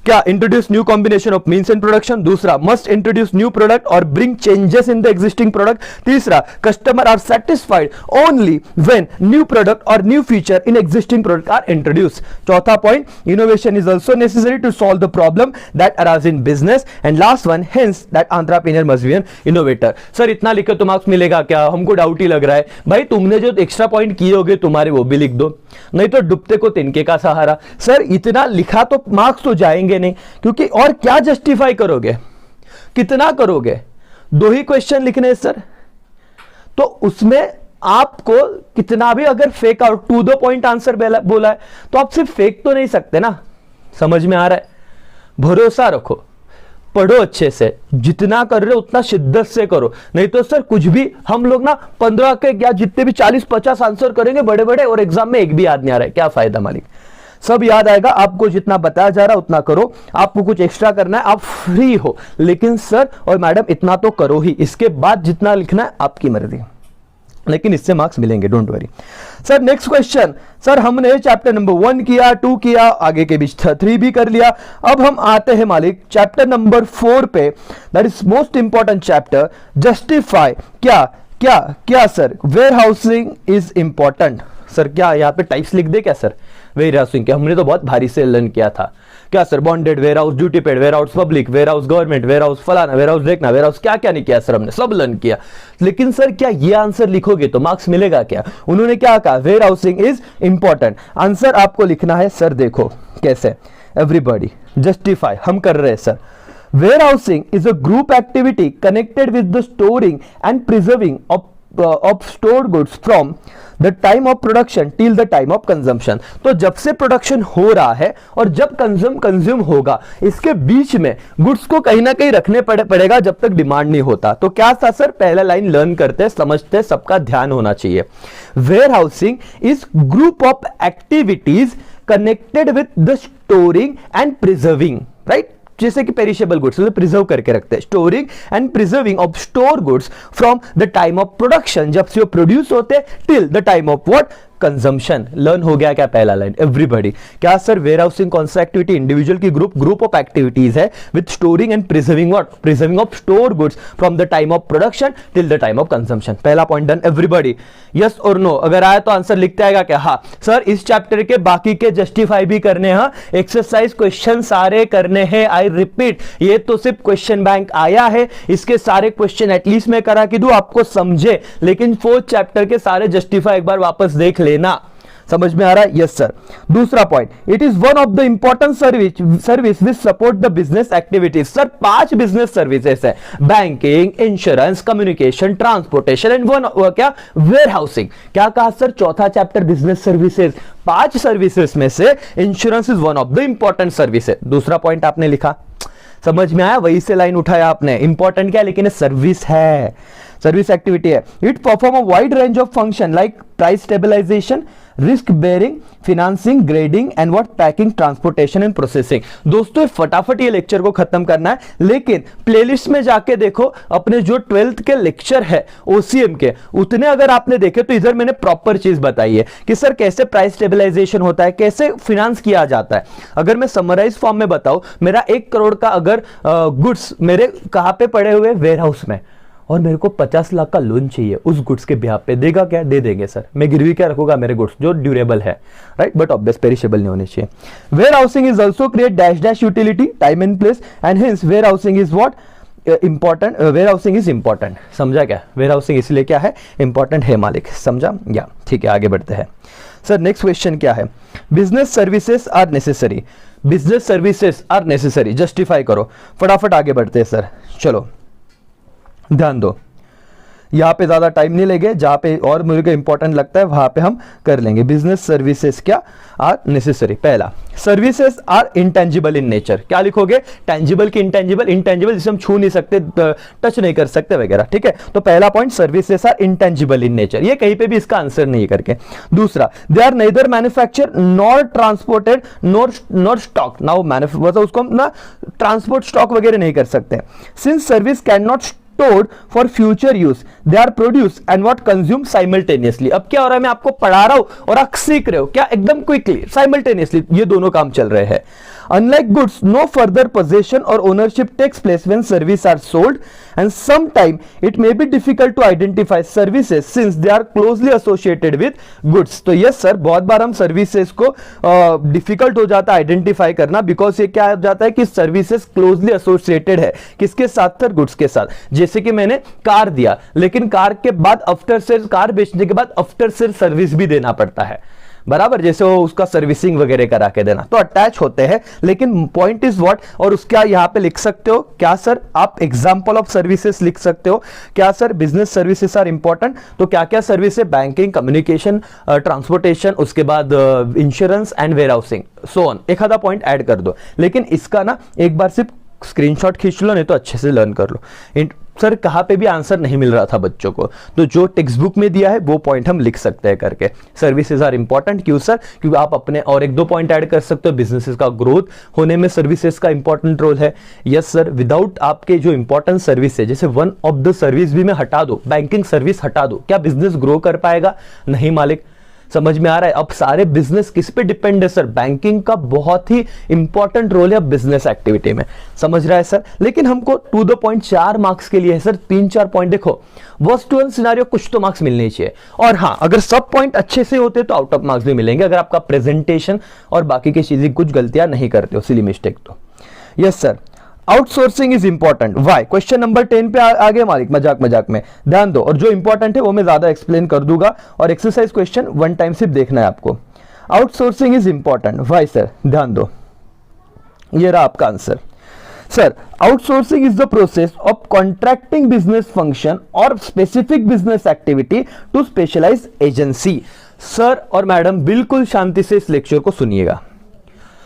क्या, introduce new combination of means and production. दूसरा, मस्ट इंट्रोड्यूस न्यू प्रोडक्ट और bring changes in the existing product. तीसरा, customer are satisfied only when new product और new feature in existing product are introduce. चौथा point, innovation is also necessary to solve the problem that arise in business. And last one, hence that entrepreneur must be an innovator. Sir इतना लिखे तो marks मिलेगा क्या? हमको doubt ही लग रहा है भाई। तुमने जो एक्स्ट्रा पॉइंट किए होगे तुम्हारे वो भी लिख दो, नहीं तो डूबते को तिनके का सहारा। सर इतना लिखा तो मार्क्स तो जाएंगे नहीं, क्योंकि और क्या जस्टिफाई करोगे, कितना करोगे? 2 ही क्वेश्चन लिखने सर, तो उसमें आपको कितना भी अगर fake out to the point answer बोला है तो आप सिर्फ फेक तो नहीं सकते ना। समझ में आ रहा है? भरोसा रखो, पढ़ो अच्छे से, जितना कर रहे हो उतना शिद्दत से करो, नहीं तो सर कुछ भी हम लोग ना 15 के या जितने भी 40-50 आंसर करेंगे बड़े बड़े और एग्जाम में एक भी याद नहीं आ रहा है, क्या फायदा मालिक? सब याद आएगा। आपको जितना बताया जा रहा है उतना करो, आपको कुछ एक्स्ट्रा करना है आप फ्री हो, लेकिन सर और मैडम इतना तो करो ही, इसके बाद जितना लिखना है आपकी मर्जी, लेकिन इससे मार्क्स मिलेंगे, don't worry. Sir next question, sir हमने चैप्टर नंबर 1 किया, 2 किया, आगे के बीच 3 भी कर लिया। अब हम आते हैं मालिक चैप्टर नंबर 4 पे, that is most important chapter, justify. क्या क्या क्या sir? Warehousing is important. Sir क्या यहाँ पे टाइप्स लिख दे क्या सर? वेयर हाउसिंग क्या हमने तो बहुत भारी से लर्न किया था। क्या sir? Bonded warehouse, duty paid warehouse, public warehouse, government warehouse, फलाना वेयर हाउस, देखना वेयर हाउस, क्या क्या नहीं किया सर, हमने सब लर्न किया। लेकिन सर क्या ये आंसर लिखोगे तो मार्क्स मिलेगा क्या? उन्होंने क्या कहा? Warehousing is important. Answer आपको लिखना है सर, देखो कैसे, एवरीबॉडी जस्टिफाई हम कर रहे हैं sir. Warehousing is a group activity connected with the storing and preserving of stored goods from the time of production till the time of consumption। तो जब से प्रोडक्शन हो रहा है और जब कंज्यूम होगा, इसके बीच में गुड्स को कहीं ना कहीं रखने पड़ेगा जब तक डिमांड नहीं होता। तो क्या था सर? पहला लाइन लर्न करते समझते सबका ध्यान होना चाहिए। Warehousing is group of activities connected with the storing and preserving, right? जैसे कि पेरिशेबल गुड्स प्रिजर्व करके रखते हैं, storing and preserving of store goods from the time of production, जब से वो प्रोड्यूस होते till the time of what? Consumption. Learn हो गया क्या पहला लाइन? एवरीबॉडी। क्या सर? वेयर हाउसिंग कौन सा एक्टिविटी? इंडिविजुअल की ग्रुप ऑफ एक्टिविटीज है with storing and preserving what? Preserving of store goods from the time of production till the time of consumption. पहला पॉइंट डन। एवरीबॉडी यस और no, अगर आया तो answer लिखते आएगा क्या? हाँ सर, इस चैप्टर के बाकी के जस्टिफाई भी करने हैं, एक्सरसाइज क्वेश्चन सारे करने हैं। आई रिपीट, ये तो सिर्फ क्वेश्चन बैंक आया है, इसके सारे क्वेश्चन एटलीस्ट मैं करा के दूं आपको समझे, लेकिन 4th चैप्टर के सारे जस्टिफाई एक बार वापस देख लेना। समझ में आ रहा है? Yes sir. दूसरा point, it is one of the important service which support the business activities. Sir 5 business services है, banking, insurance, communication, transportation and one क्या? Warehousing. क्या कहा सर? 4था चैप्टर बिजनेस सर्विसेज, 5 सर्विसेज में से insurance is one of the important services. दूसरा point आपने लिखा, समझ में आया? वही से लाइन उठाया आपने। इंपॉर्टेंट क्या है? लेकिन सर्विस है, सर्विस एक्टिविटी है। It perform a wide range of function like price stabilisation, risk bearing, financing, grading and what? Packing, transportation and processing. दोस्तों फटाफट ये लेक्चर को खत्म करना है, लेकिन प्लेलिस्ट में जाके देखो अपने जो 12th के लेक्चर है ओसीएम के, उतने अगर आपने देखे तो इधर मैंने प्रॉपर चीज बताई है कि सर कैसे प्राइस स्टेबलाइजेशन होता है, कैसे फिनांस किया जाता है। अगर मैं समराइज फॉर्म में बताऊं, मेरा 1 करोड़ का अगर गुड्स मेरे कहां पे पड़े हुए? वेयर हाउस में, और मेरे को 50 लाख का लोन चाहिए उस गुड्स के बिहाफ पे, देगा क्या? दे देंगे सर। मैं गिरवी क्या रखूंगा? मेरे गुड्स जो ड्यूरेबल है, राइट, बट ऑब्वियस पेरिशेबल नहीं होने चाहिए। Warehousing is also create dash dash utility, time and place, and hence warehousing is what? Important. Warehousing is important. समझा क्या? वेयर हाउसिंग इसलिए क्या है? इंपॉर्टेंट है मालिक। समझा? या ठीक है, आगे बढ़ते हैं। सर नेक्स्ट क्वेश्चन क्या है? Business services are necessary. Business services are necessary, justify करो। फटाफट आगे बढ़ते हैं सर, चलो ध्यान दो, यहां पे ज्यादा टाइम नहीं लेंगे, जहां पे और मुझे को इंपॉर्टेंट लगता है वहां पे हम कर लेंगे। बिजनेस सर्विसेज क्या आर नेसेसरी? पहला, services are intangible in nature. क्या लिखोगे? टेंजिबल की इंटेंजिबल, इंटेंजिबल जिसे हम छू नहीं सकते, टच नहीं कर सकते वगैरह, ठीक है। तो पहला point, services are intangible in nature, ये कहीं पे भी इसका आंसर नहीं करके। दूसरा, they are neither manufacture nor transported nor stock. Now मतलब उसको हम ना ट्रांसपोर्ट स्टॉक वगैरह नहीं कर सकते। Since service can not stored for future use, they are produced and what consumed simultaneously। अब क्या हो रहा है? मैं आपको पढ़ा रहा हूं और आप सीख रहे हो क्या? एकदम क्विकली, साइमल्टेनियसली ये दोनों काम चल रहे हैं। Unlike goods, no further possession or ownership takes place when services are sold, and sometimes it may be difficult to identify services since they are closely associated with goods। तो yes sir, बहुत बार हम services को difficult हो जाता है identify करना, because ये क्या हो जाता है कि सर्विसेज क्लोजली एसोसिएटेड है किसके साथ? सर गुड्स के साथ। जैसे कि मैंने कार दिया, लेकिन कार के बाद आफ्टर सेल, कार बेचने के बाद आफ्टर सेल सर्विस भी देना पड़ता है। बराबर, जैसे वो उसका सर्विसिंग वगैरह करा के देना, तो अटैच होते हैं। लेकिन पॉइंट इज व्हाट, और उसका यहाँ पे लिख सकते हो क्या सर, आप एग्जांपल ऑफ सर्विसेज लिख सकते हो क्या sir, business services are important, तो क्या क्या सर्विस है, बैंकिंग, कम्युनिकेशन, ट्रांसपोर्टेशन, उसके बाद insurance and warehousing, so on, एक आधा पॉइंट ऐड कर दो। लेकिन इसका ना एक बार सिर्फ स्क्रीनशॉट खींच लो, नहीं तो अच्छे से लर्न कर लो। सर कहाँ पे भी आंसर नहीं मिल रहा था बच्चों को, तो जो टेक्स्ट बुक में दिया है वो पॉइंट हम लिख सकते हैं करके। सर्विसेज आर इंपॉर्टेंट, क्यों सर, क्योंकि आप अपने और एक दो पॉइंट ऐड कर सकते हो, बिजनेसेस का ग्रोथ होने में सर्विसेज का इंपॉर्टेंट रोल है। यस सर, विदाउट आपके जो इंपॉर्टेंट सर्विस है, जैसे वन ऑफ द सर्विस भी मैं हटा दो, बैंकिंग सर्विस हटा दो, क्या बिजनेस ग्रो कर पाएगा? नहीं मालिक। समझ में आ रहा है? अब सारे बिजनेस किस पे डिपेंड है सर, बैंकिंग का बहुत ही इंपॉर्टेंट रोल है बिजनेस एक्टिविटी में, समझ रहा है सर। लेकिन हमको टू द पॉइंट 4 मार्क्स के लिए है सर, 3-4 पॉइंट देखो, वर्स्ट टू सिनेरियो कुछ तो मार्क्स मिलने चाहिए। और हाँ, अगर सब पॉइंट अच्छे से होते तो आउट ऑफ मार्क्स भी मिलेंगे, अगर आपका प्रेजेंटेशन और बाकी की चीजें कुछ गलतियां नहीं करते हो, सिली मिस्टेक तो। Yes sir, outsourcing is important, why? Question number 10 पे आगे मालिक, मजाक मजाक में ध्यान दो, और जो इंपॉर्टेंट है वो मैं ज्यादा एक्सप्लेन कर दूंगा, और एक्सरसाइज क्वेश्चन 1 टाइम सिर्फ देखना है आपको। Outsourcing is important, why sir? ध्यान दो, ये रहा आपका आंसर। Sir, outsourcing is the process of contracting business function और specific business activity to specialize agency. Sir और मैडम बिल्कुल शांति से इस लेक्चर को सुनिएगा,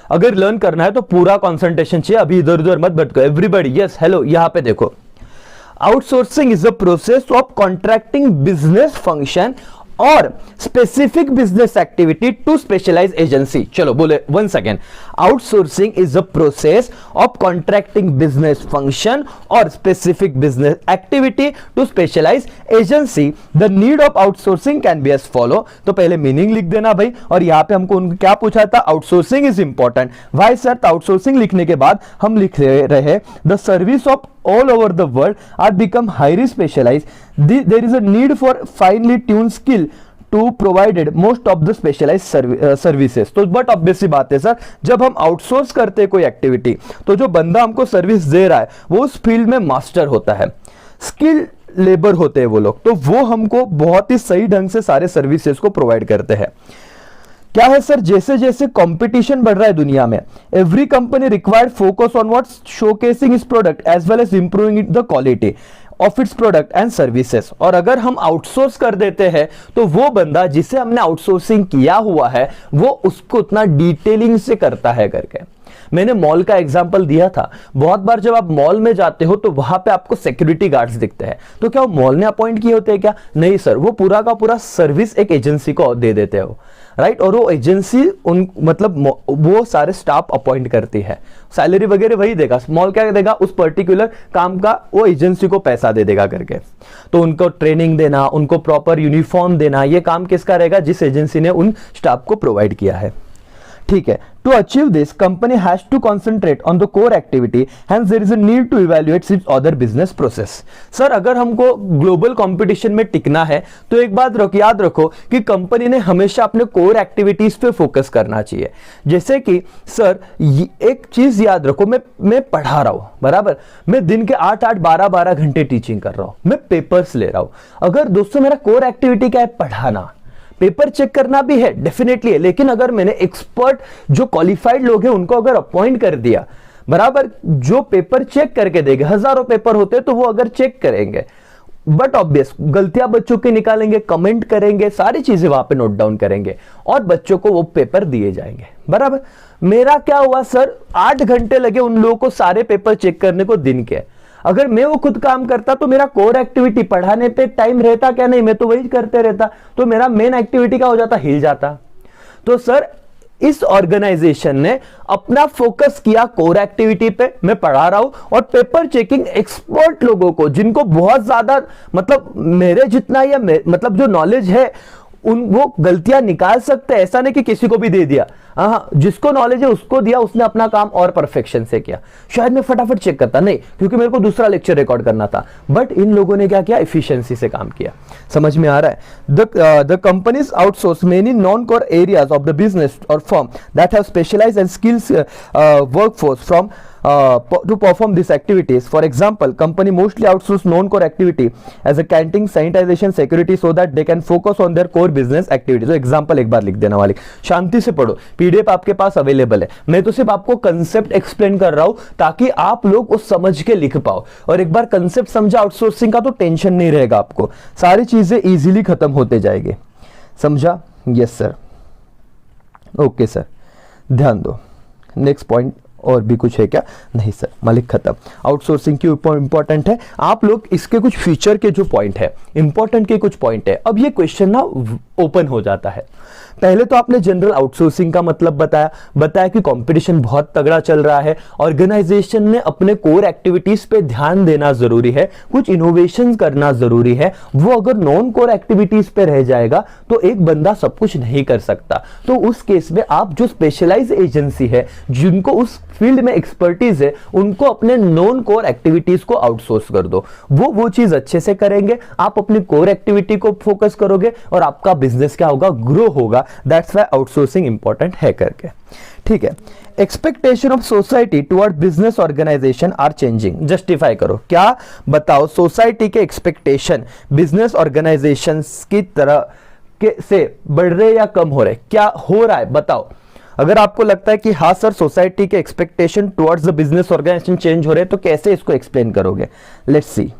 अगर लर्न करना है तो पूरा कंसंट्रेशन चाहिए, अभी इधर उधर मत भटको। एवरीबॉडी यस हेलो, यहां पे देखो, outsourcing is the process of contracting business function और specific business activity to specialize agency. चलो बोले once again, outsourcing is a process of contracting business function और specific business activity to specialize agency. The need of outsourcing can be as follow. तो पहले meaning लिख देना भाई, और यहां पे हमको उनको क्या पूछा था, आउटसोर्सिंग इज इंपॉर्टेंट, भाई सर। आउटसोर्सिंग लिखने के बाद हम लिख रहे the service of all over the world are become highly specialized. There is a need for finely tuned skill to provided most of the specialized services. तो but obviously बात है सर, जब हम आउटसोर्स करते हैं कोई एक्टिविटी, तो जो बंदा हमको सर्विस दे रहा है वो उस फील्ड में मास्टर होता है, स्किल लेबर होते हैं वो लोग, तो वो हमको बहुत ही सही ढंग से सारे सर्विसेज को प्रोवाइड करते हैं। क्या है सर, जैसे जैसे कंपटीशन बढ़ रहा है दुनिया में, every company required focus on what showcasing its product as well as improving the quality of its product and services. और अगर हम आउटसोर्स कर देते हैं तो वो बंदा जिसे हमने आउटसोर्सिंग किया हुआ है वो उसको उतना डिटेलिंग से करता है करके। मैंने मॉल का एग्जांपल दिया था, बहुत बार जब आप मॉल में जाते हो तो वहां पे आपको सिक्योरिटी गार्ड्स दिखते हैं, तो क्या वो मॉल ने अपॉइंट किए होते हैं क्या? नहीं सर, वो पूरा का पूरा सर्विस एक एजेंसी को दे देते हो, राइट। और वो एजेंसी उन मतलब वो सारे स्टाफ अपॉइंट करती है, सैलरी वगैरह वही देगा, मॉल क्या देगा, उस पर्टिकुलर काम का वो एजेंसी को पैसा दे देगा करके। तो उनको ट्रेनिंग देना, उनको प्रॉपर यूनिफॉर्म देना, ये काम किसका रहेगा, जिस एजेंसी ने उन स्टाफ को प्रोवाइड किया है, ठीक है। To achieve this, company has to concentrate on the core activity, hence there is a need to evaluate its other business process. Sir अगर हमको ग्लोबल कंपटीशन में टिकना है तो एक बात याद रखो कि कंपनी ने हमेशा अपने कोर एक्टिविटीज पे फोकस करना चाहिए। जैसे कि सर एक चीज याद रखो, मैं पढ़ा रहा हूं, बराबर, मैं दिन के 8-8 12-12 घंटे टीचिंग कर रहा हूं, मैं पेपर्स ले रहा हूं। अगर दोस्तों मेरा कोर एक्टिविटी क्या है, पढ़ाना, पेपर चेक करना भी है, डेफिनेटली है, लेकिन अगर मैंने एक्सपर्ट जो क्वालिफाइड लोग हैं उनको अगर अपॉइंट कर दिया, बराबर, जो पेपर चेक करके देंगे, हजारों पेपर होते हैं तो वो अगर चेक करेंगे, बट ऑब्वियस गलतियां बच्चों के निकालेंगे, कमेंट करेंगे, सारी चीजें वहां पे नोट डाउन करेंगे और बच्चों को वो पेपर दिए जाएंगे, बराबर। मेरा क्या हुआ सर, 8 घंटे लगे उन लोगों को सारे पेपर चेक करने को दिन के। अगर मैं वो खुद काम करता तो मेरा कोर एक्टिविटी पढ़ाने पे टाइम रहता क्या? नहीं, मैं तो वही करते रहता, तो मेरा मेन एक्टिविटी क्या हो जाता, हिल जाता। तो सर इस ऑर्गेनाइजेशन ने अपना फोकस किया कोर एक्टिविटी पे, मैं पढ़ा रहा हूं, और पेपर चेकिंग एक्सपर्ट लोगों को जिनको बहुत ज्यादा मतलब मेरे जितना या मतलब जो नॉलेज है वो गलतियां निकाल सकते हैं, ऐसा नहीं कि किसी को भी दे दिया, हाँ, जिसको नॉलेज है उसको दिया, उसने अपना काम और परफेक्शन से किया। शायद मैं फटाफट चेक करता, नहीं, क्योंकि मेरे को दूसरा लेक्चर रिकॉर्ड करना था, बट इन लोगों ने क्या किया, एफिशिएंसी से काम किया। समझ में आ रहा है? The companies outsource many non core areas of the business और firm that have specialized and skills workforce from to perform these activities. For example, company mostly outsource non-core activity as a canteen, sanitization, security so that they can focus on their core business activities. तो example एक बार लिख देना वाली, शांति से पढ़ो, PDF आपके पास available है, मैं तो सिर्फ आपको कंसेप्ट एक्सप्लेन कर रहा हूं ताकि आप लोग उस समझ के लिख पाओ। और एक बार कंसेप्ट समझा आउटसोर्सिंग का तो टेंशन नहीं रहेगा, आपको सारी चीजें इजीली खत्म होते जाएंगे। समझा? यस सर, ओके सर, ध्यान दो। नेक्स्ट पॉइंट और भी कुछ है क्या? नहीं सर, मालिक खत्म। आउटसोर्सिंग क्यों इंपॉर्टेंट है, आप लोग इसके कुछ फीचर के जो पॉइंट है, इंपॉर्टेंट के कुछ पॉइंट है। अब ये क्वेश्चन ना ओपन हो जाता है। पहले तो आपने जनरल आउटसोर्सिंग का मतलब बताया कि कंपटीशन बहुत तगड़ा चल रहा है, ऑर्गेनाइजेशन ने अपने कोर एक्टिविटीज पे ध्यान देना जरूरी है, कुछ इनोवेशन करना जरूरी है। वो अगर नॉन कोर एक्टिविटीज पे रह जाएगा तो एक बंदा सब कुछ नहीं कर सकता। तो उस केस में आप जो स्पेशलाइज एजेंसी है, जिनको उस फील्ड में एक्सपर्टीज है, उनको अपने नॉन कोर एक्टिविटीज को आउटसोर्स कर दो। वो चीज अच्छे से करेंगे, आप अपनी कोर एक्टिविटी को फोकस करोगे और आपका बिजनेस क्या होगा? ग्रो होगा। दैट्स व्हाई आउटसोर्सिंग इंपॉर्टेंट है करके। ठीक है, expectation of society toward business organisation are changing. Justify करो, क्या बताओ? सोसाइटी के एक्सपेक्टेशन बिजनेस ऑर्गेनाइजेशन की तरह के से बढ़ रहे या कम हो रहे? क्या हो रहा है बताओ। अगर आपको लगता है कि हाँ सर सोसाइटी के expectation towards the business organization change हो रहे हैं, तो कैसे इसको एक्सप्लेन करोगे? Let's see.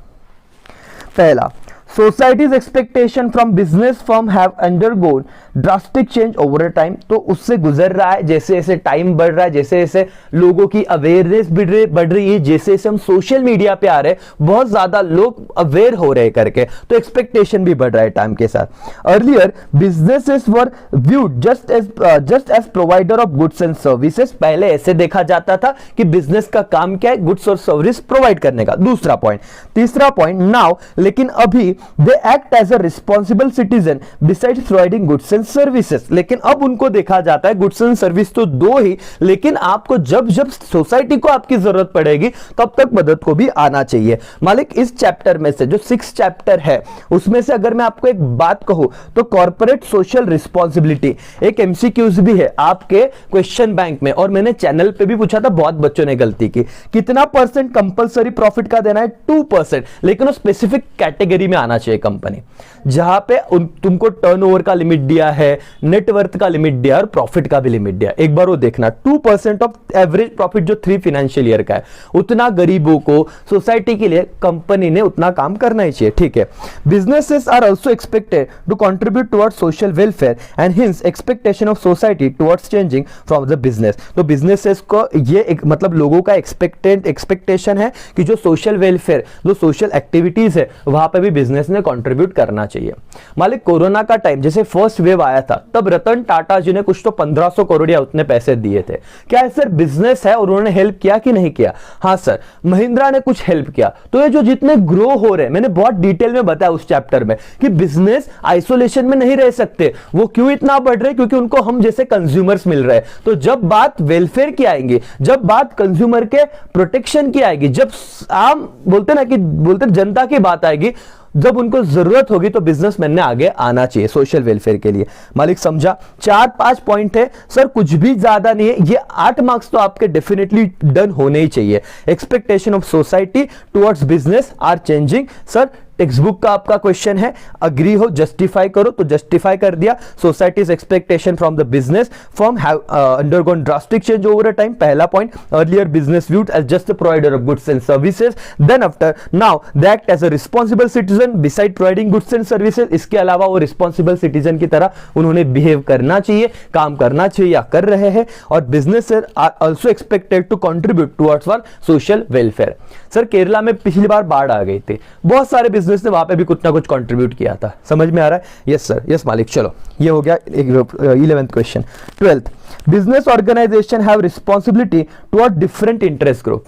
पहला, society's expectation from business firm have undergone drastic change over time. तो उससे गुजर रहा है, जैसे जैसे टाइम बढ़ रहा है, जैसे जैसे लोगों की अवेयरनेस बढ़ रही है, जैसे जैसे हम सोशल मीडिया पे आ रहे हैं, बहुत ज्यादा लोग अवेयर हो रहे करके, तो एक्सपेक्टेशन भी बढ़ रहा है टाइम के साथ। Earlier businesses were viewed just as provider of goods and services. पहले ऐसे देखा जाता था कि बिजनेस का काम क्या है? गुड्स और सर्विस प्रोवाइड करने का। दूसरा पॉइंट। तीसरा पॉइंट, नाउ लेकिन अभी they act as a responsible citizen besides providing goods and services। लेकिन अब उनको देखा जाता है, गुड्स एंड सर्विस तो दो ही, लेकिन आपको जब जब सोसाइटी को आपकी जरूरत पड़ेगी तब तक मदद को भी आना चाहिए। मालिक इस चैप्टर में से जो 6 चैप्टर है, उसमें से अगर मैं आपको एक बात कहूं तो कॉर्पोरेट सोशल रिस्पॉन्सिबिलिटी एक एमसीक्यूज भी है आपके क्वेश्चन बैंक में, और मैंने चैनल पे भी पूछा था, बहुत बच्चों ने गलती की। कितना परसेंट कंपलसरी प्रॉफिट का देना है? 2%। लेकिन वो स्पेसिफिक कैटेगरी में आना चाहिए कंपनी, जहां पे तुमको टर्नओवर का लिमिट दिया है, नेटवर्थ का लिमिट दिया और प्रॉफिट का भी लिमिट दिया। एक बार वो देखना, 2% ऑफ एवरेज प्रॉफिट जो 3 फाइनेंशियल ईयर का है, उतना गरीबों को, सोसाइटी के लिए कंपनी ने उतना काम करना ही चाहिए। ठीक है, businesses are also expected to contribute towards social welfare and hence expectation of society towards changing from the business. तो बिजनेसेस को ये मतलब लोगों का एक्सपेक्टेशन है कि जो सोशल वेलफेयर, जो सोशल एक्टिविटीज है, वहां पे भी बिजनेस ने कंट्रीब्यूट करना चाहिए। मालिक कोरोना का टाइम जैसे फर्स्ट वेव आया था, तब रतन टाटा जी ने कुछ तो 1500 करोड़ या उतने पैसे दिए थे। क्या सर बिजनेस है और उन्होंने हेल्प किया कि नहीं किया? हाँ सर, महिंद्रा ने कुछ हेल्प किया। तो ये जो जितने ग्रो हो रहे हैं, मैंने बहुत डिटेल में बताया उस चैप्टर में कि बिजनेस आइसोलेशन में नहीं रह सकते। वो क्यों इतना बढ़ रहे? क्योंकि उनको हम जैसे कंज्यूमर्स मिल रहे हैं। तो जब बात वेलफेयर की आएगी, जब बात कंज्यूमर के प्रोटेक्शन की आएगी, जब आम बोलते जनता की बात आएगी, जब उनको जरूरत होगी, तो बिजनेसमैन ने आगे आना चाहिए सोशल वेलफेयर के लिए। मालिक समझा? 4-5 पॉइंट है सर, कुछ भी ज्यादा नहीं है। ये 8 मार्क्स तो आपके डेफिनेटली डन होने ही चाहिए। Expectation of society towards business are changing. Sir text book का आपका क्वेश्चन है, अग्री हो, जस्टिफाई करो, तो जस्टिफाई कर दिया। Society's expectation from the business firm have undergone drastic change over a time. पहला point, earlier business viewed as just a provider of goods and services, then after now they act as a responsible citizen beside providing goods and services. इसके अलावा वो responsible citizen की तरह उन्होंने behave करना चाहिए, काम करना चाहिए या कर रहे हैं। और business are also expected to contribute towards for social welfare. Sir Kerala में पिछली बार बाढ़ आ गई थी, बहुत सारे बिजनेस ने वहां पे भी कुछ ना कुछ कंट्रीब्यूट किया था। समझ में आ रहा है? यस सर, यस मालिक। चलो ये हो गया 11th question. 12th, business organisation have responsibility toward different interest group.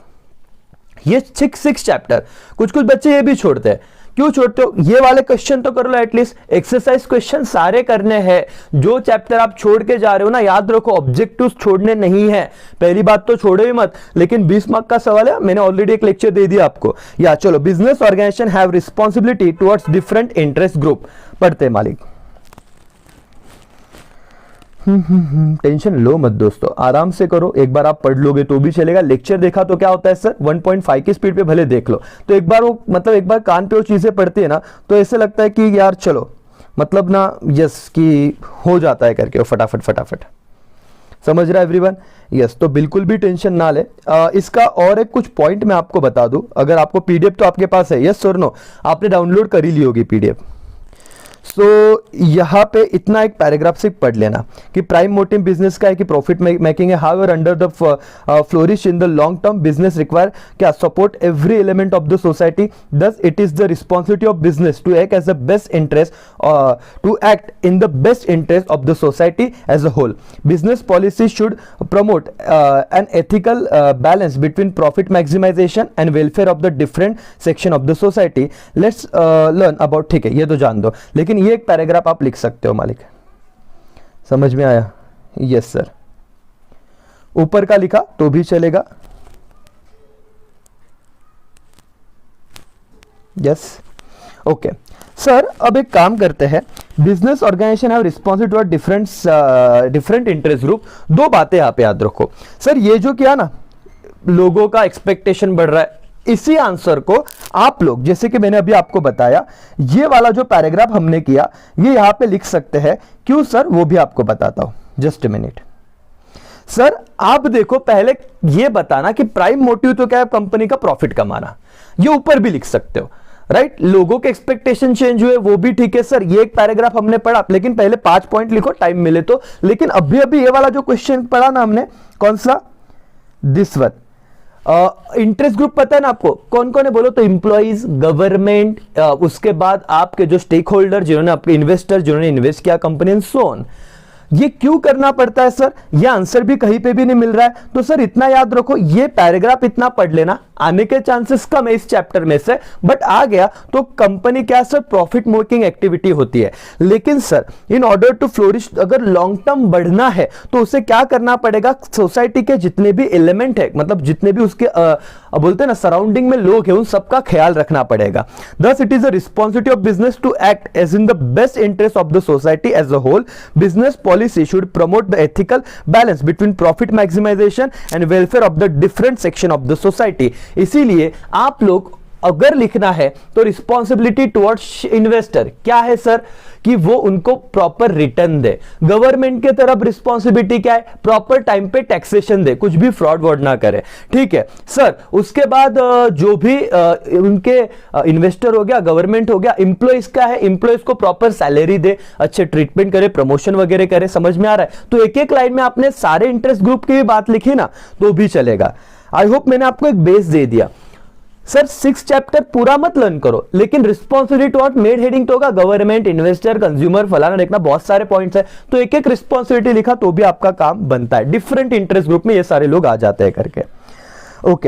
ये 6 चैप्टर, कुछ बच्चे ये भी छोड़ते हैं। क्यों छोड़ते हो? ये वाले क्वेश्चन तो कर लो, एटलीस्ट एक्सरसाइज क्वेश्चन सारे करने हैं। जो चैप्टर आप छोड़ के जा रहे हो ना, याद रखो ऑब्जेक्टिव्स छोड़ने नहीं है। पहली बात तो छोड़ो ही मत, लेकिन 20 मार्क का सवाल है, मैंने ऑलरेडी एक लेक्चर दे दिया आपको। या चलो, business organisation have responsibility towards different interest group. पढ़ते मालिक। टेंशन लो मत दोस्तों, आराम से करो। एक बार आप पढ़ लोगे तो भी चलेगा। लेक्चर देखा तो क्या होता है सर, 1.5 की स्पीड पे भले देख लो, तो एक बार वो मतलब एक बार कान पे वो चीजें पढ़ती है ना, तो ऐसे लगता है कि यार चलो मतलब ना यस कि हो जाता है करके वो फटाफट फटाफट। समझ रहा है एवरीवन? यस, तो बिल्कुल भी टेंशन ना ले। इसका और एक कुछ पॉइंट मैं आपको बता दूं, अगर आपको पीडीएफ तो आपके पास है, यस और नो, आपने डाउनलोड कर ही ली होगी पीडीएफ। सो यहाँ पे इतना एक पैराग्राफ से पढ़ लेना कि प्राइम मोटिव बिजनेस का है कि प्रॉफिट मेकिंग है। However under the flourish in the long term business require क्या support every element of the society, thus it is the responsibility of business to act as the best interest to act in the best interest of the society as a whole. Business policy should promote an ethical balance between profit maximization and welfare of the different section of the society. Let's learn about, ठीक है ये तो जान दो, लेकिन ये एक paragraph आप लिख सकते हो मालिक। समझ में आया? Yes sir. ऊपर का लिखा तो भी चलेगा। Yes okay sir. अब एक काम करते हैं, business organisation have responsibility toward different interest group. दो बातें यहां पे याद रखो सर, ये जो किया ना, लोगों का एक्सपेक्टेशन बढ़ रहा है, इसी आंसर को आप लोग जैसे कि मैंने अभी आपको बताया, ये वाला जो पैराग्राफ हमने किया ये यहां पे लिख सकते हैं। क्यों सर, वो भी आपको बताता हूं, जस्ट अ मिनट। सर आप देखो, पहले ये बताना कि प्राइम मोटिव तो क्या है, कंपनी का प्रॉफिट कमाना, ये ऊपर भी लिख सकते हो, राइट। लोगों के एक्सपेक्टेशन चेंज हुए वो भी ठीक है सर, ये एक पैराग्राफ हमने पढ़ा, लेकिन पहले 5 पॉइंट लिखो टाइम मिले तो। लेकिन अभी अभी ये वाला जो क्वेश्चन पढ़ा ना हमने, कौन सा, दिस वन, इंटरेस्ट ग्रुप पता है ना आपको कौन कौन है, बोलो तो एम्प्लॉइज, गवर्नमेंट, उसके बाद आपके जो स्टेक होल्डर जिन्होंने आपके इन्वेस्टर जिन्होंने इन्वेस्ट किया कंपनी एंड सो ऑन। ये क्यों करना पड़ता है सर, ये आंसर भी कहीं पे भी नहीं मिल रहा है। तो सर इतना याद रखो, ये पैराग्राफ इतना पढ़ लेना, आने के चांसेस कम है इस चैप्टर में से, बट आ गया तो कंपनी क्या सर, प्रॉफिट मेकिंग एक्टिविटी होती है। लेकिन sir in order to flourish, अगर लॉन्ग टर्म बढ़ना है तो उसे क्या करना पड़ेगा, सोसाइटी के जितने भी एलिमेंट है, मतलब जितने भी उसके बोलते हैं ना सराउंडिंग में लोग हैं, उन सबका ख्याल रखना पड़ेगा। Thus it is the responsibility of business to act as in the best interest of the society as a whole. Business policy should promote the ethical balance between profit maximization and welfare of the different section of the society। इसीलिए आप लोग अगर लिखना है तो responsibility towards investor क्या है sir, कि वो उनको प्रॉपर रिटर्न दे। गवर्नमेंट के तरफ रिस्पॉन्सिबिलिटी क्या है, प्रॉपर टाइम पे टैक्सेशन दे, कुछ भी फ्रॉड वर्ड ना करे, ठीक है सर। उसके बाद जो भी उनके इन्वेस्टर हो गया, गवर्नमेंट हो गया, एम्प्लॉइज का है, एम्प्लॉइज को प्रॉपर सैलरी दे, अच्छे ट्रीटमेंट करे, प्रमोशन वगैरह करे। समझ में आ रहा है? तो एक एक लाइन में आपने सारे इंटरेस्ट ग्रुप की भी बात लिखी ना तो भी चलेगा। आई होप मैंने आपको एक बेस दे दिया। सर 6 चैप्टर पूरा मत लर्न करो, लेकिन रिस्पॉन्सिबिलिटी टुवर्ड मेड हेडिंग तो होगा, गवर्नमेंट, इन्वेस्टर, कंज्यूमर, फलाना देखना, बहुत सारे पॉइंट्स है, तो एक एक रिस्पॉन्सिबिलिटी लिखा तो भी आपका काम बनता है। डिफरेंट इंटरेस्ट ग्रुप में ये सारे लोग आ जाते हैं करके। ओके